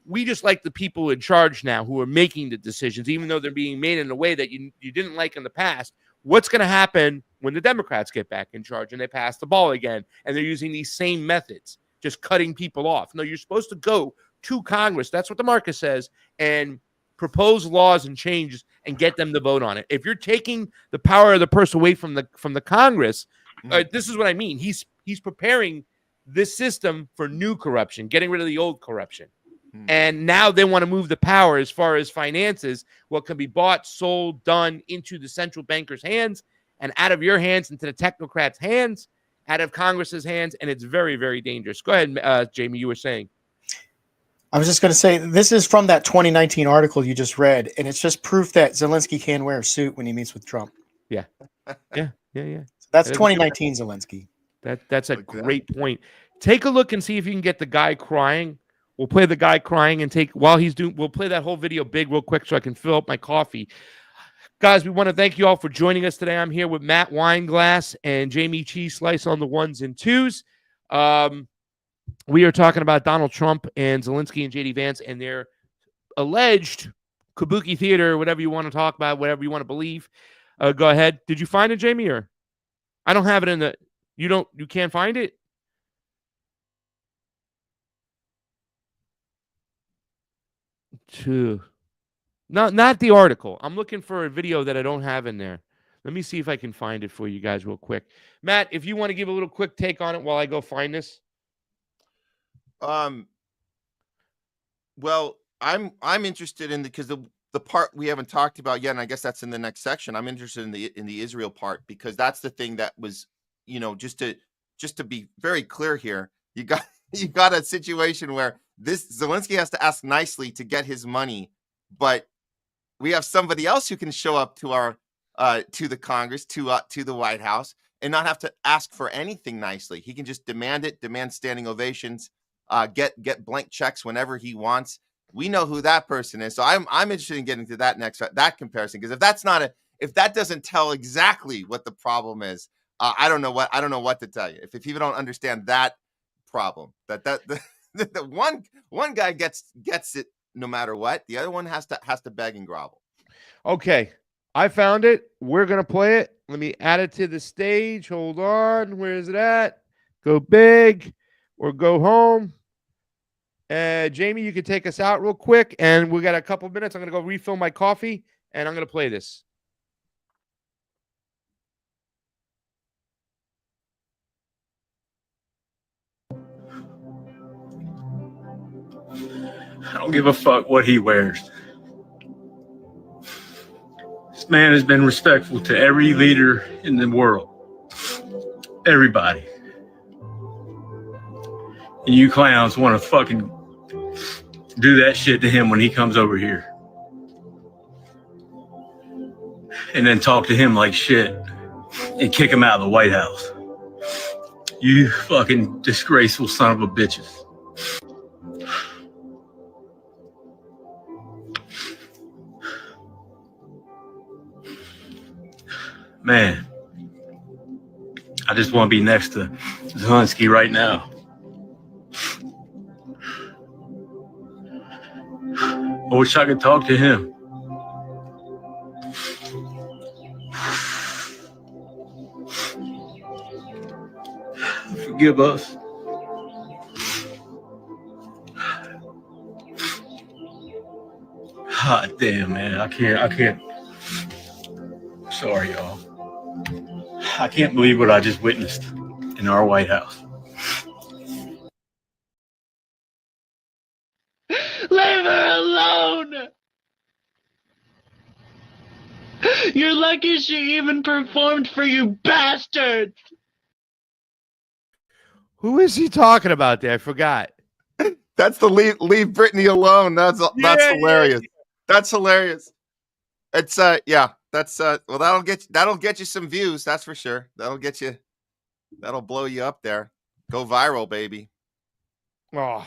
we just like the people in charge now who are making the decisions, even though they're being made in a way that you didn't like in the past. What's going to happen when the Democrats get back in charge and they pass the ball again, and they're using these same methods, just cutting people off? No, you're supposed to go to Congress. That's what the market says, and propose laws and changes and get them to vote on it. If you're taking the power of the purse away from the Congress, this is what I mean. He's preparing this system for new corruption, getting rid of the old corruption. And now they want to move the power as far as finances, what can be bought, sold, done, into the central bankers' hands and out of your hands into the technocrats' hands, out of Congress's hands, and it's very, very dangerous. Go ahead, Jayme, you were saying. I was just going to say, this is from that 2019 article you just read, and it's just proof that Zelensky can wear a suit when he meets with Trump. Yeah. So that's 2019 Zelensky. That's a great point. Take a look and see if you can get the guy crying. We'll play the guy crying and we'll play that whole video big real quick so I can fill up my coffee. Guys, we want to thank you all for joining us today. I'm here with Matt Weinglass and Jayme CheeseSlice on the ones and twos. We are talking about Donald Trump and Zelensky and J.D. Vance and their alleged Kabuki Theatre, whatever you want to talk about, whatever you want to believe. Go ahead. Did you find it, Jayme? Or I don't have it in the. You can't find it? No, not the article. I'm looking for a video that I don't have in there. Let me see if I can find it for you guys real quick. Matt, if you want to give a little quick take on it while I go find this. Well, I'm interested in because the part we haven't talked about yet, and I guess that's in the next section. I'm interested in the Israel part, because that's the thing that was, just to be very clear here, you got a situation where this Zelensky has to ask nicely to get his money, but we have somebody else who can show up to our to the Congress, to the White House, and not have to ask for anything nicely. He can just demand standing ovations. Get blank checks whenever he wants. We know who that person is. So I'm interested in getting to that comparison, because if that doesn't tell exactly what the problem is, I don't know what to tell you. If people don't understand that problem, that the one guy gets it no matter what, the other one has to beg and grovel. Okay, I found it. We're gonna play it. Let me add it to the stage. Hold on. Where is it at? Go big or go home. Jayme, you can take us out real quick, and we got a couple minutes. I'm going to go refill my coffee, and I'm going to play this. I don't give a fuck what he wears. This man has been respectful to every leader in the world. Everybody. And you clowns want to fucking do that shit to him when he comes over here. And then talk to him like shit and kick him out of the White House. You fucking disgraceful son of a bitches. Man, I just want to be next to Zelensky right now. I wish I could talk to him. Forgive us. God damn, man. I can't. Sorry, y'all. I can't believe what I just witnessed in our White House. Leave her alone! You're lucky she even performed for you bastards! Who is he talking about there? I forgot. That's the leave Brittany alone. That's hilarious. That's hilarious. It's that's well, that'll get you some views, that's for sure. That'll blow you up there. Go viral, baby. Oh.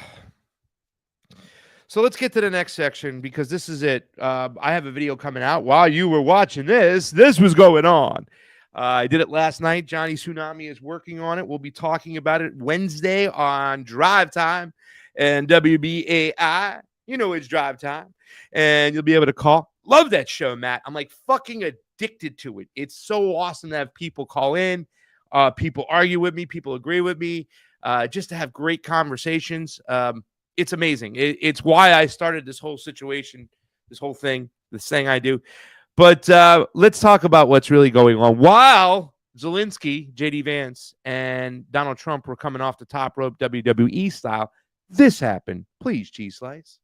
So let's get to the next section because this is it. I have a video coming out while you were watching this. This was going on. I did it last night. Johnny Tsunami is working on it. We'll be talking about it Wednesday on Drive Time and WBAI. You know it's Drive Time. And you'll be able to call. Love that show, Matt. I'm like fucking addicted to it. It's so awesome to have people call in. People argue with me. People agree with me. Just to have great conversations. It's amazing. It's why I started this whole situation, this whole thing, this thing I do. But let's talk about what's really going on. While Zelensky, J.D. Vance, and Donald Trump were coming off the top rope WWE style, this happened. Please, CheeseSlice.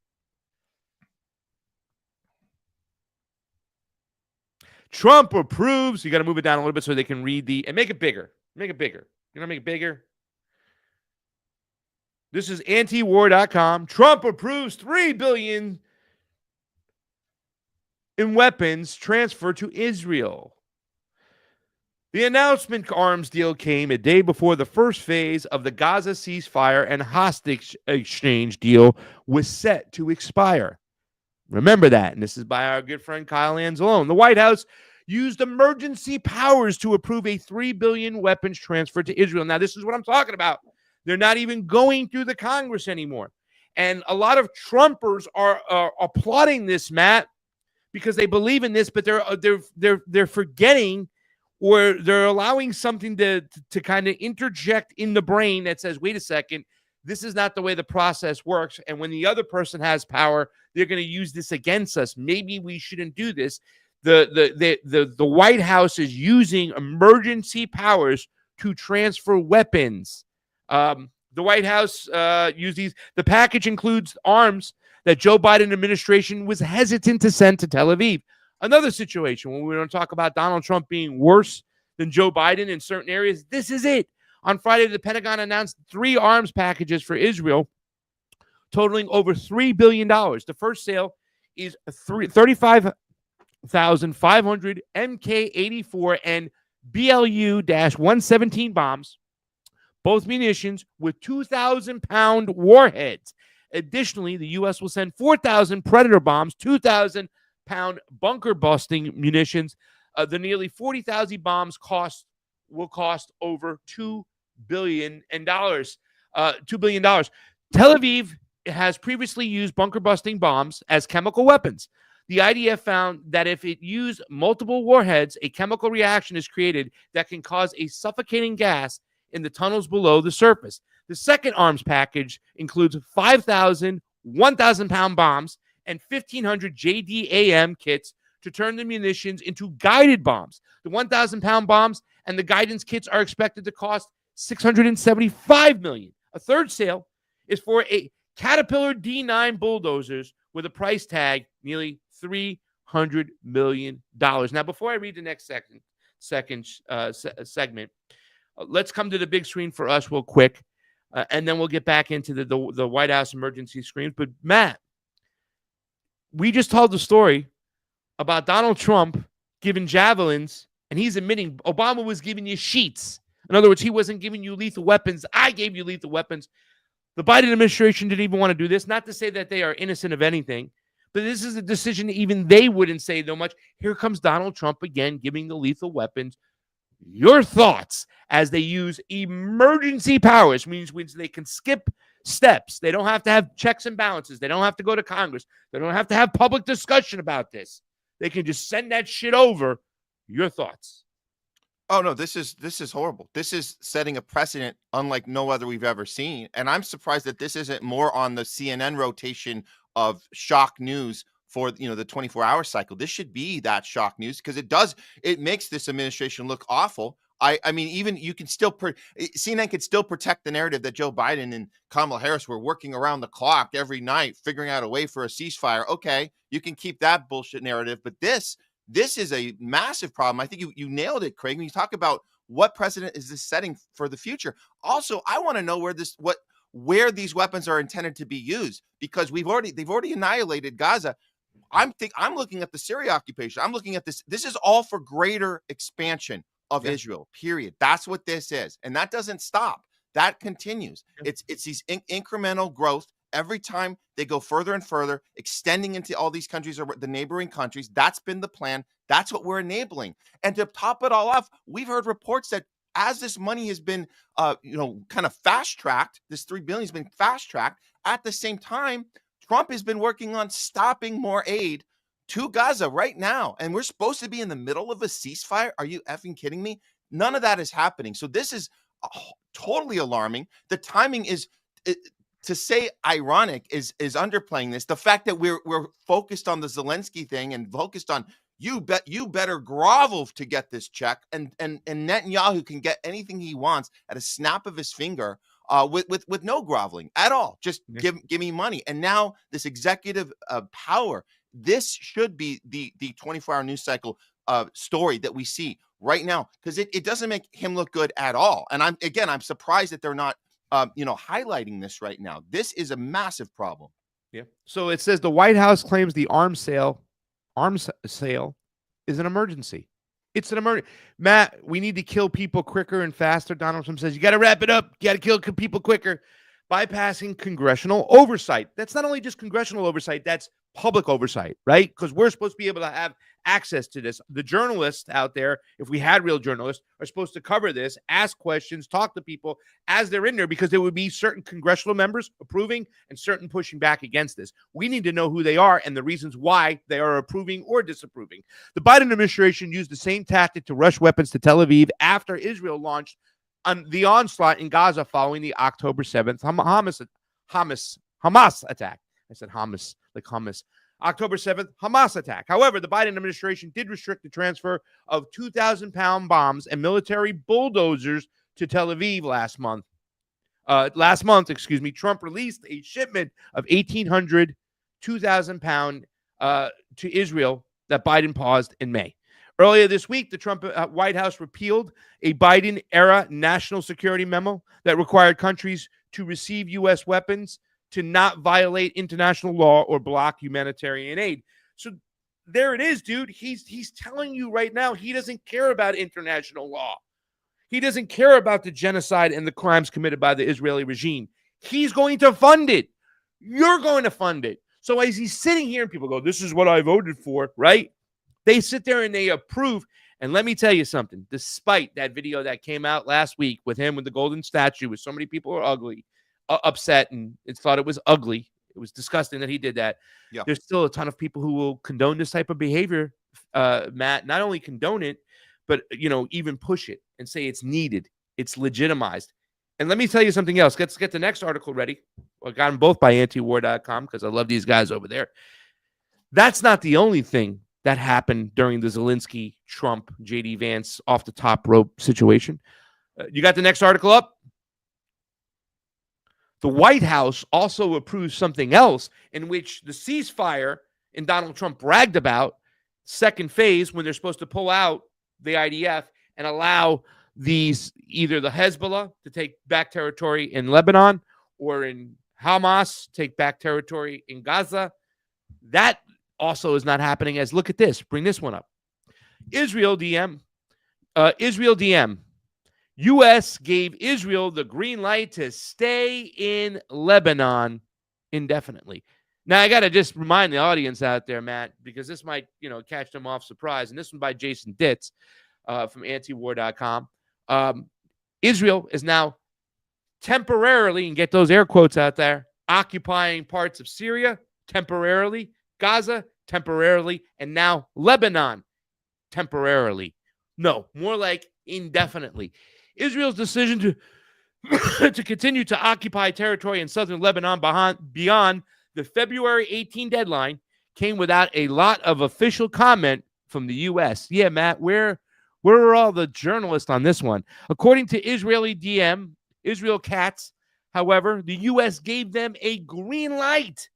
Trump approves. You got to move it down a little bit so they can read and make it bigger. Make it bigger. You know, make it bigger. This is antiwar.com. Trump approves $3 billion in weapons transfer to Israel. The announcement arms deal came a day before the first phase of the Gaza ceasefire and hostage exchange deal was set to expire. Remember that. And this is by our good friend Kyle Anzalone. The White House used emergency powers to approve a $3 billion weapons transfer to Israel. Now, this is what I'm talking about. They're not even going through the Congress anymore. And a lot of Trumpers are applauding this, Matt, because they believe in this, but they're forgetting, or they're allowing something to kind of interject in the brain that says, wait a second, this is not the way the process works. And when the other person has power, they're going to use this against us. Maybe we shouldn't do this. The White House is using emergency powers to transfer weapons. The White House used these. The package includes arms that Joe Biden administration was hesitant to send to Tel Aviv. Another situation when we don't talk about Donald Trump being worse than Joe Biden in certain areas. This is it. On Friday, the Pentagon announced 3 arms packages for Israel, totaling over $3 billion. The first sale is 35,500 Mk-84 and BLU-117 bombs, both munitions with 2,000-pound warheads. Additionally, the U.S. will send 4,000 Predator bombs, 2,000-pound bunker-busting munitions. The nearly 40,000 bombs will cost over $2 billion. $2 billion. Tel Aviv has previously used bunker-busting bombs as chemical weapons. The IDF found that if it used multiple warheads, a chemical reaction is created that can cause a suffocating gas in the tunnels below the surface. The second arms package includes 5,000 1,000-pound bombs and 1,500 JDAM kits to turn the munitions into guided bombs. The 1,000-pound bombs and the guidance kits are expected to cost $675 million. A third sale is for a Caterpillar D9 bulldozers with a price tag nearly $300 million. Now, before I read the next segment, let's come to the big screen for us real quick, and then we'll get back into the White House emergency screens. But, Matt, we just told the story about Donald Trump giving javelins, and he's admitting Obama was giving you sheets. In other words, he wasn't giving you lethal weapons. I gave you lethal weapons. The Biden administration didn't even want to do this. Not to say that they are innocent of anything, but this is a decision even they wouldn't say so much. Here comes Donald Trump again, giving the lethal weapons. Your thoughts as they use emergency powers, means they can skip steps. They don't have to have checks and balances. They don't have to go to Congress. They don't have to have public discussion about this. They can just send that shit over. Your thoughts? Oh no, this is horrible. This is setting a precedent unlike no other we've ever seen. And I'm surprised that this isn't more on the CNN rotation of shock news for the 24-hour cycle. This should be that shock news because it makes this administration look awful. I mean, even you can still CNN could still protect the narrative that Joe Biden and Kamala Harris were working around the clock every night, figuring out a way for a ceasefire. Okay, you can keep that bullshit narrative, but this is a massive problem. I think you nailed it, Craig. When you talk about what precedent is this setting for the future. Also, I want to know where these weapons are intended to be used, because they've already annihilated Gaza. I'm looking at the Syria occupation. I'm looking at this. This is all for greater expansion of Israel, period. That's what this is. And that doesn't stop. That continues. Yeah. It's these incremental growth. Every time they go further and further, extending into all these countries or the neighboring countries. That's been the plan. That's what we're enabling. And to top it all off, we've heard reports that as this money has been, kind of fast-tracked, this $3 billion has been fast-tracked, at the same time, Trump has been working on stopping more aid to Gaza right now. And we're supposed to be in the middle of a ceasefire. Are you effing kidding me? None of that is happening. So this is totally alarming. The timing is... to say ironic is underplaying this. The fact that we're focused on the Zelensky thing and focused on you better grovel to get this check, and Netanyahu can get anything he wants at a snap of his finger, with no groveling at all. Just give me money. And now this executive power. This should be the 24-hour news cycle story that we see right now, because it doesn't make him look good at all. And I'm surprised that they're not highlighting this right now. This is a massive problem. Yeah. So it says the White House claims the arms sale is an emergency. It's an emergency. Matt, we need to kill people quicker and faster. Donald Trump says you got to wrap it up. You got to kill people quicker. Bypassing congressional oversight. That's not only just congressional oversight, that's public oversight, right? Because we're supposed to be able to have access to this. The journalists out there, if we had real journalists, are supposed to cover this, ask questions, talk to people as they're in there, because there would be certain congressional members approving and certain pushing back against this. We need to know who they are and the reasons why they are approving or disapproving. The Biden administration used the same tactic to rush weapons to Tel Aviv after Israel launched on the onslaught in Gaza following the October 7th Hamas attack. I said Hamas, like hummus. October 7th, Hamas attack. However, the Biden administration did restrict the transfer of 2,000-pound bombs and military bulldozers to Tel Aviv last month. Trump released a shipment of 1,800 2,000-pound to Israel that Biden paused in May. Earlier this week, the Trump White House repealed a Biden-era national security memo that required countries to receive U.S. weapons to not violate international law or block humanitarian aid. So there it is, dude. He's telling you right now he doesn't care about international law. He doesn't care about the genocide and the crimes committed by the Israeli regime. He's going to fund it. You're going to fund it. So as he's sitting here and people go, this is what I voted for, right? They sit there and they approve. And let me tell you something. Despite that video that came out last week with him with the golden statue, with so many people are upset and thought it was ugly. It was disgusting that he did that. Yeah. There's still a ton of people who will condone this type of behavior, Matt. Not only condone it, but even push it and say it's needed, it's legitimized. And let me tell you something else. Let's get the next article ready. I got them both by antiwar.com because I love these guys over there. That's not the only thing that happened during the Zelensky-Trump, J.D. Vance off the top rope situation. You got the next article up? The White House also approved something else in which the ceasefire and Donald Trump bragged about, second phase, when they're supposed to pull out the IDF and allow either the Hezbollah to take back territory in Lebanon or in Hamas take back territory in Gaza. That also is not happening. As look at this, bring this one up. Israel DM, U.S. gave Israel the green light to stay in Lebanon indefinitely. Now, I got to just remind the audience out there, Matt, because this might, catch them off surprise. And this one by Jason Ditz from antiwar.com. Israel is now temporarily, and get those air quotes out there, occupying parts of Syria temporarily, Gaza temporarily, and now Lebanon temporarily. No, more like indefinitely. Israel's decision to continue to occupy territory in southern Lebanon beyond the February 18 deadline came without a lot of official comment from the U.S. Yeah, Matt, where are all the journalists on this one? According to Israeli DM, Israel Katz, however, the U.S. gave them a green light,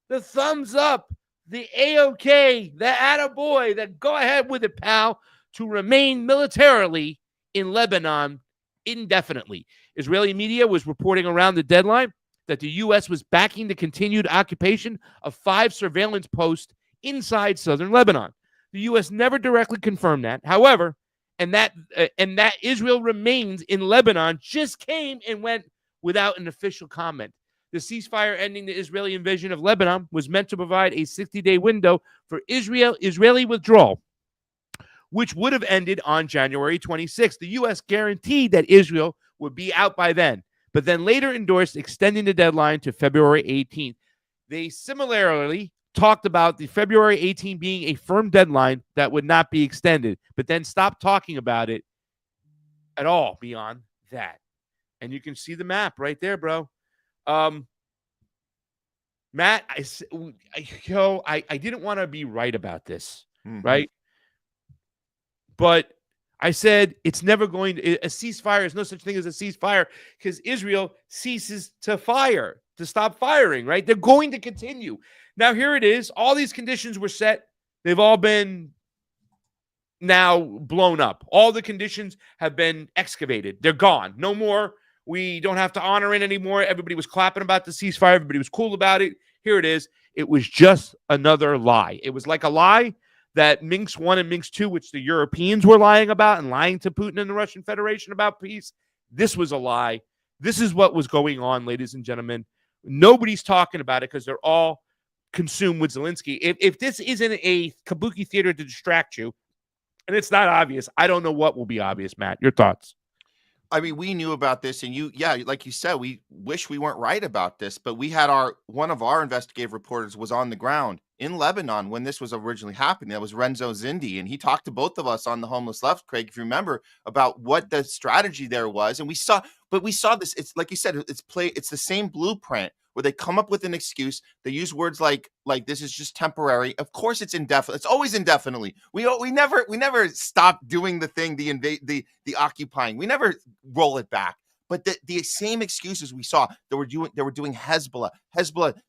the thumbs up, the A-OK, the attaboy, that go ahead with it, pal, to remain militarily in Lebanon indefinitely. Israeli media was reporting around the deadline that the U.S. was backing the continued occupation of 5 surveillance posts inside southern Lebanon. The U.S. never directly confirmed that. However, and that Israel remains in Lebanon just came and went without an official comment. The ceasefire ending the Israeli invasion of Lebanon was meant to provide a 60-day window for Israeli withdrawal, which would have ended on January 26th. The U.S. guaranteed that Israel would be out by then, but then later endorsed extending the deadline to February 18th. They similarly talked about the February 18th being a firm deadline that would not be extended, but then stopped talking about it at all beyond that. And you can see the map right there, bro. Matt, I didn't want to be right about this, right? But I said it's never going to, a ceasefire is no such thing as a ceasefire because Israel ceases to fire, to stop firing, right? They're going to continue. Now, here it is. All these conditions were set. They've all been now blown up. All the conditions have been excavated. They're gone. No more. We don't have to honor it anymore. Everybody was clapping about the ceasefire. Everybody was cool about it. Here it is. It was just another lie. It was like a lie that Minsk 1 and Minsk 2, which the Europeans were lying about and lying to Putin and the Russian Federation about peace. This was a lie. This is what was going on, ladies and gentlemen. Nobody's talking about it because they're all consumed with Zelensky. If this isn't a Kabuki Theater to distract you, and it's not obvious, I don't know what will be obvious, Matt. Your thoughts? I mean, we knew about this, and like you said, we wish we weren't right about this, but we had one of our investigative reporters was on the ground in Lebanon when this was originally happening. That was Renzo Zindi, and he talked to both of us on the Homeless Left, Craig, if you remember, about what the strategy there was. And we saw this. It's like you said, it's the same blueprint where they come up with an excuse. They use words like this is just temporary. Of course, it's indefinite. It's always indefinitely. We never stop doing the thing, the occupying. We never roll it back. But the same excuses we saw they were doing Hezbollah.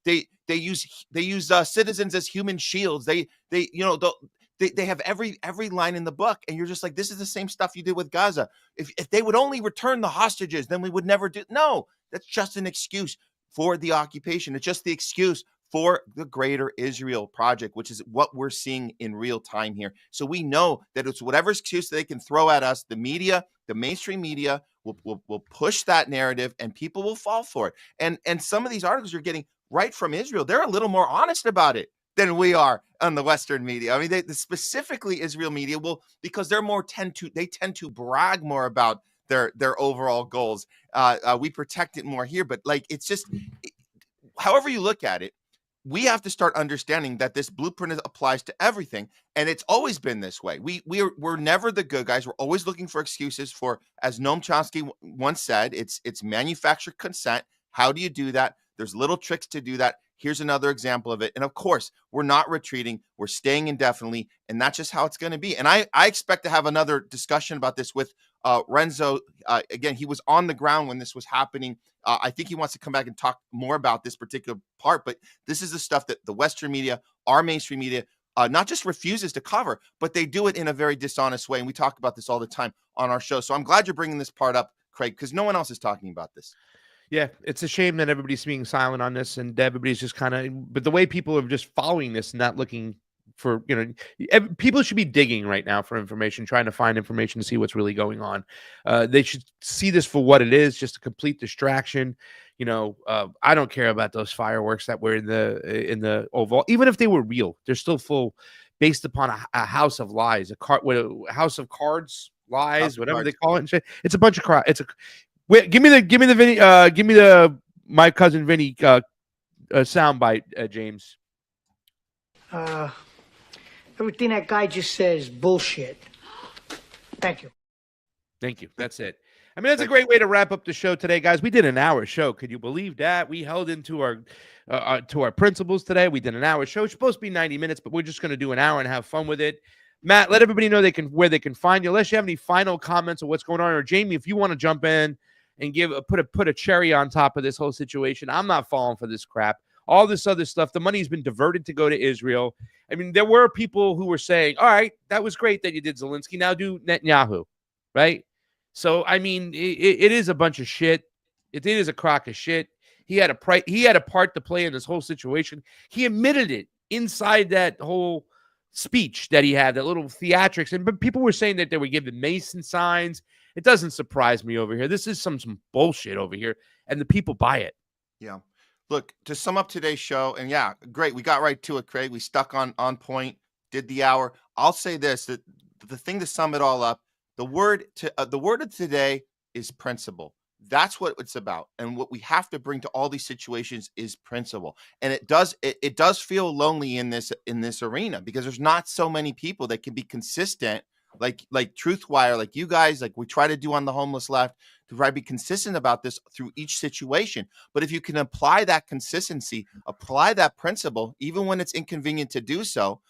They use citizens as human shields. They have every line in the book, and you're just like, this is the same stuff you did with Gaza. If they would only return the hostages, then we would never do. No, that's just an excuse for the occupation. It's just the excuse for the greater Israel project, which is what we're seeing in real time here. So we know that it's whatever excuse they can throw at us. The media, the mainstream media will push that narrative, and people will fall for it. And some of these articles you're getting right from Israel, they're a little more honest about it than we are on the Western media. I mean, they specifically Israel media will, because they're tend to brag more about their overall goals. We protect it more here, but it's just, however you look at it, we have to start understanding that this blueprint applies to everything, and it's always been this way. We're never the good guys. We're always looking for excuses for, as Noam Chomsky once said, it's manufactured consent. How do you do that? There's little tricks to do that. Here's another example of it. And of course, we're not retreating. We're staying indefinitely, and that's just how it's going to be. And I expect to have another discussion about this with Renzo. Again, he was on the ground when this was happening. I think he wants to come back and talk more about this particular part, but this is the stuff that the Western media, our mainstream media, not just refuses to cover, but they do it in a very dishonest way. And we talk about this all the time on our show. So I'm glad you're bringing this part up, Craig, because no one else is talking about this. Yeah, it's a shame that everybody's being silent on this, and everybody's just but the way people are just following this and not looking for people should be digging right now for information, trying to find information to see what's really going on. They should see this for what it is, just a complete distraction. I don't care about those fireworks that were in the Oval, even if they were real. They're still full, based upon a house of lies, a house of cards, lies, whatever they call it. It's a bunch of crap. Give me the Vinny, give me the my cousin Vinny soundbite, James. Everything that guy just says, bullshit. Thank you. Thank you. That's it. I mean, that's a great way to wrap up the show today, guys. We did an hour show. Could you believe that? We held into our principles today. We did an hour show. It's supposed to be 90 minutes, but we're just going to do an hour and have fun with it. Matt, let everybody know where they can find you. Unless you have any final comments on what's going on, or Jayme, if you want to jump in and put a cherry on top of this whole situation. I'm not falling for this crap. All this other stuff, the money's been diverted to go to Israel. I mean, there were people who were saying, all right, that was great that you did Zelensky. Now do Netanyahu, right? So, I mean, it is a bunch of shit. It is a crock of shit. He had a part to play in this whole situation. He admitted it inside that whole speech that he had, that little theatrics. But people were saying that they were giving Mason signs. It doesn't surprise me over here. This is some bullshit over here, and the people buy it. Yeah. Look, to sum up today's show, and yeah, great. We got right to it, Craig. We stuck on point, did the hour. I'll say this, that the thing to sum it all up, the word of today is principle. That's what it's about. And what we have to bring to all these situations is principle. And it does feel lonely in this arena, because there's not so many people that can be consistent, like TruthWire, like you guys, like we try to do on the homeless left, to try to be consistent about this through each situation. But if you can apply that consistency, apply that principle, even when it's inconvenient to do so,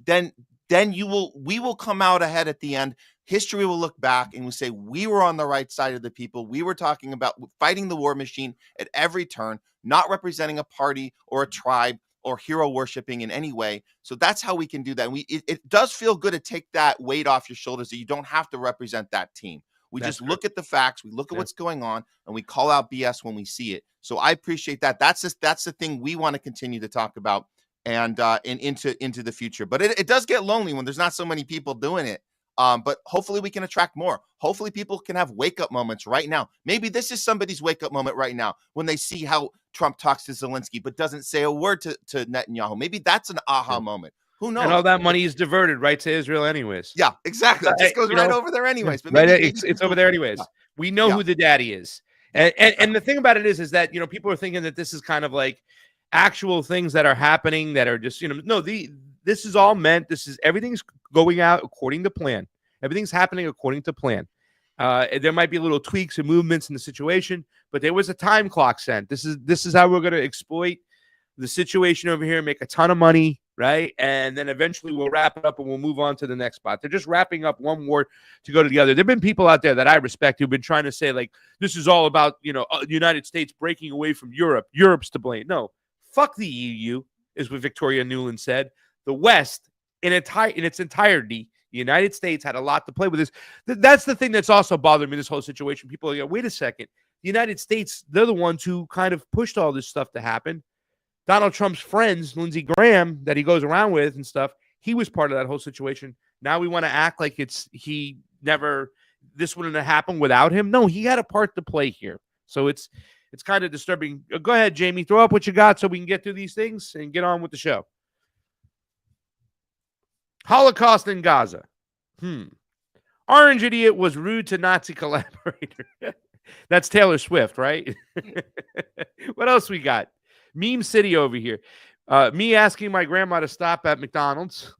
then we will come out ahead at the end. History will look back and will say, we were on the right side of the people. We were talking about fighting the war machine at every turn, not representing a party or a tribe or hero worshiping in any way. So that's how we can do that. And it does feel good to take that weight off your shoulders, that you don't have to represent that team. We just look at the facts, we look at what's going on, and we call out BS when we see it. So I appreciate that. That's the thing we want to continue to talk about and into the future. But it does get lonely when there's not so many people doing it. But hopefully we can attract more. Hopefully people can have wake-up moments right now. Maybe this is somebody's wake-up moment right now when they see how Trump talks to Zelensky but doesn't say a word to Netanyahu. Maybe that's an aha moment. Who knows? And all that money is diverted right to Israel anyways. Yeah, exactly. It just goes right over there anyways. But it's over there anyways. We know who the daddy is. And the thing about it is that, people are thinking that this is kind of like actual things that are happening that are just, no, this is all meant. Everything's going out according to plan. Everything's happening according to plan. There might be little tweaks and movements in the situation, but there was a time clock set. This is how we're going to exploit the situation over here, make a ton of money, right? And then eventually we'll wrap it up and we'll move on to the next spot. They're just wrapping up one war to go to the other. There have been people out there that I respect who've been trying to say, like, this is all about, the United States breaking away from Europe. Europe's to blame. No, fuck the EU, is what Victoria Nuland said. The West, in its entirety, the United States had a lot to play with this. That's the thing that's also bothering me, this whole situation. People are like, wait a second. The United States, they're the ones who kind of pushed all this stuff to happen. Donald Trump's friends, Lindsey Graham, that he goes around with and stuff, he was part of that whole situation. Now we want to act like this wouldn't have happened without him. No, he had a part to play here. So it's kind of disturbing. Go ahead, Jayme, throw up what you got so we can get through these things and get on with the show. Holocaust in Gaza. Orange idiot was rude to Nazi collaborator. That's Taylor Swift, right? What else we got? Meme City over here. Me asking my grandma to stop at McDonald's.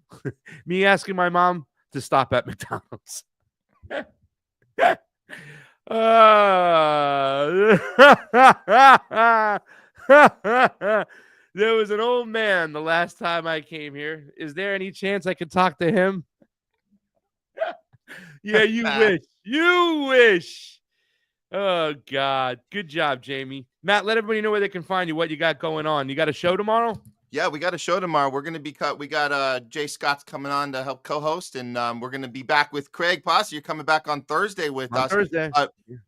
Me asking my mom to stop at McDonald's. There was an old man the last time I came here. Is there any chance I could talk to him? Yeah, you wish. You wish. Oh, God. Good job, Jayme. Matt, let everybody know where they can find you, what you got going on. You got a show tomorrow? Yeah, we got a show tomorrow. We're going to be cut. We got Jay Scott's coming on to help co-host, and we're going to be back with Craig Posse. You're coming back on Thursday with us. Thursday.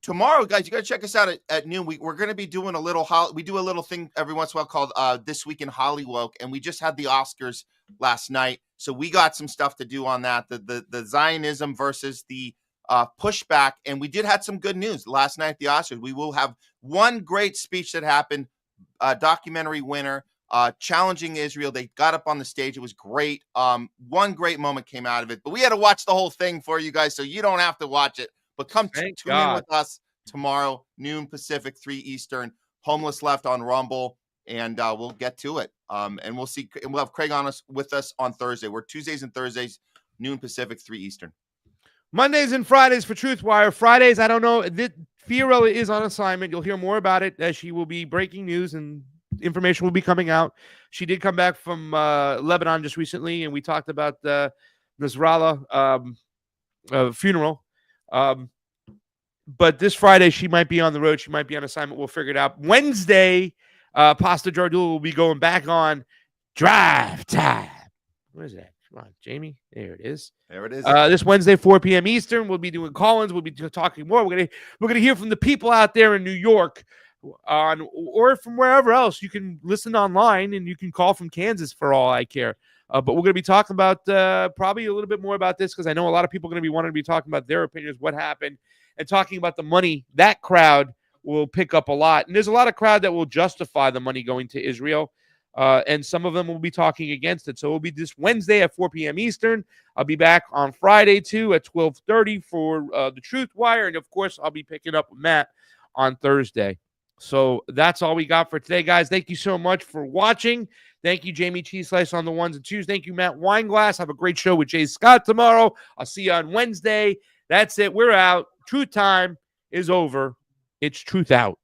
Tomorrow, guys, you got to check us out at noon. We're going to be doing a little we do a little thing every once in a while called This Week in Hollywood, and we just had the Oscars last night, so we got some stuff to do on that. The Zionism versus the pushback, and we did have some good news last night at the Oscars. We will have one great speech that happened, documentary winner. Challenging Israel. They got up on the stage. It was great. One great moment came out of it, but we had to watch the whole thing for you guys, so you don't have to watch it. But come tune in with us tomorrow, noon Pacific, 3 Eastern. Homeless Left on Rumble, and we'll get to it. And we'll see. And we'll have Craig with us on Thursday. We're Tuesdays and Thursdays, noon Pacific, 3 Eastern. Mondays and Fridays for TruthWire. Fridays, I don't know. Fiorella is on assignment. You'll hear more about it as she will be breaking news and information will be coming out. She did come back from Lebanon just recently, and we talked about the Nasrallah funeral. But this Friday, she might be on the road. She might be on assignment. We'll figure it out. Wednesday, Pasta Jardul will be going back on Drive Time. What is that? Come on, Jayme. There it is. There it is. This Wednesday, 4 p.m. Eastern, we'll be doing call-ins. We'll be talking more. We're gonna hear from the people out there in New York, or from wherever else. You can listen online, and you can call from Kansas for all I care. But we're going to be talking about probably a little bit more about this, because I know a lot of people are going to be wanting to be talking about their opinions, what happened, and talking about the money. That crowd will pick up a lot. And there's a lot of crowd that will justify the money going to Israel. And some of them will be talking against it. So it will be this Wednesday at 4 p.m. Eastern. I'll be back on Friday, too, at 12:30 for the TruthWire. And, of course, I'll be picking up with Matt on Thursday. So that's all we got for today, guys. Thank you so much for watching. Thank you, Jayme CheeseSlice on the ones and twos. Thank you, Matt Weinglass. Have a great show with Jay Scott tomorrow. I'll see you on Wednesday. That's it. We're out. Truth time is over. It's truth out.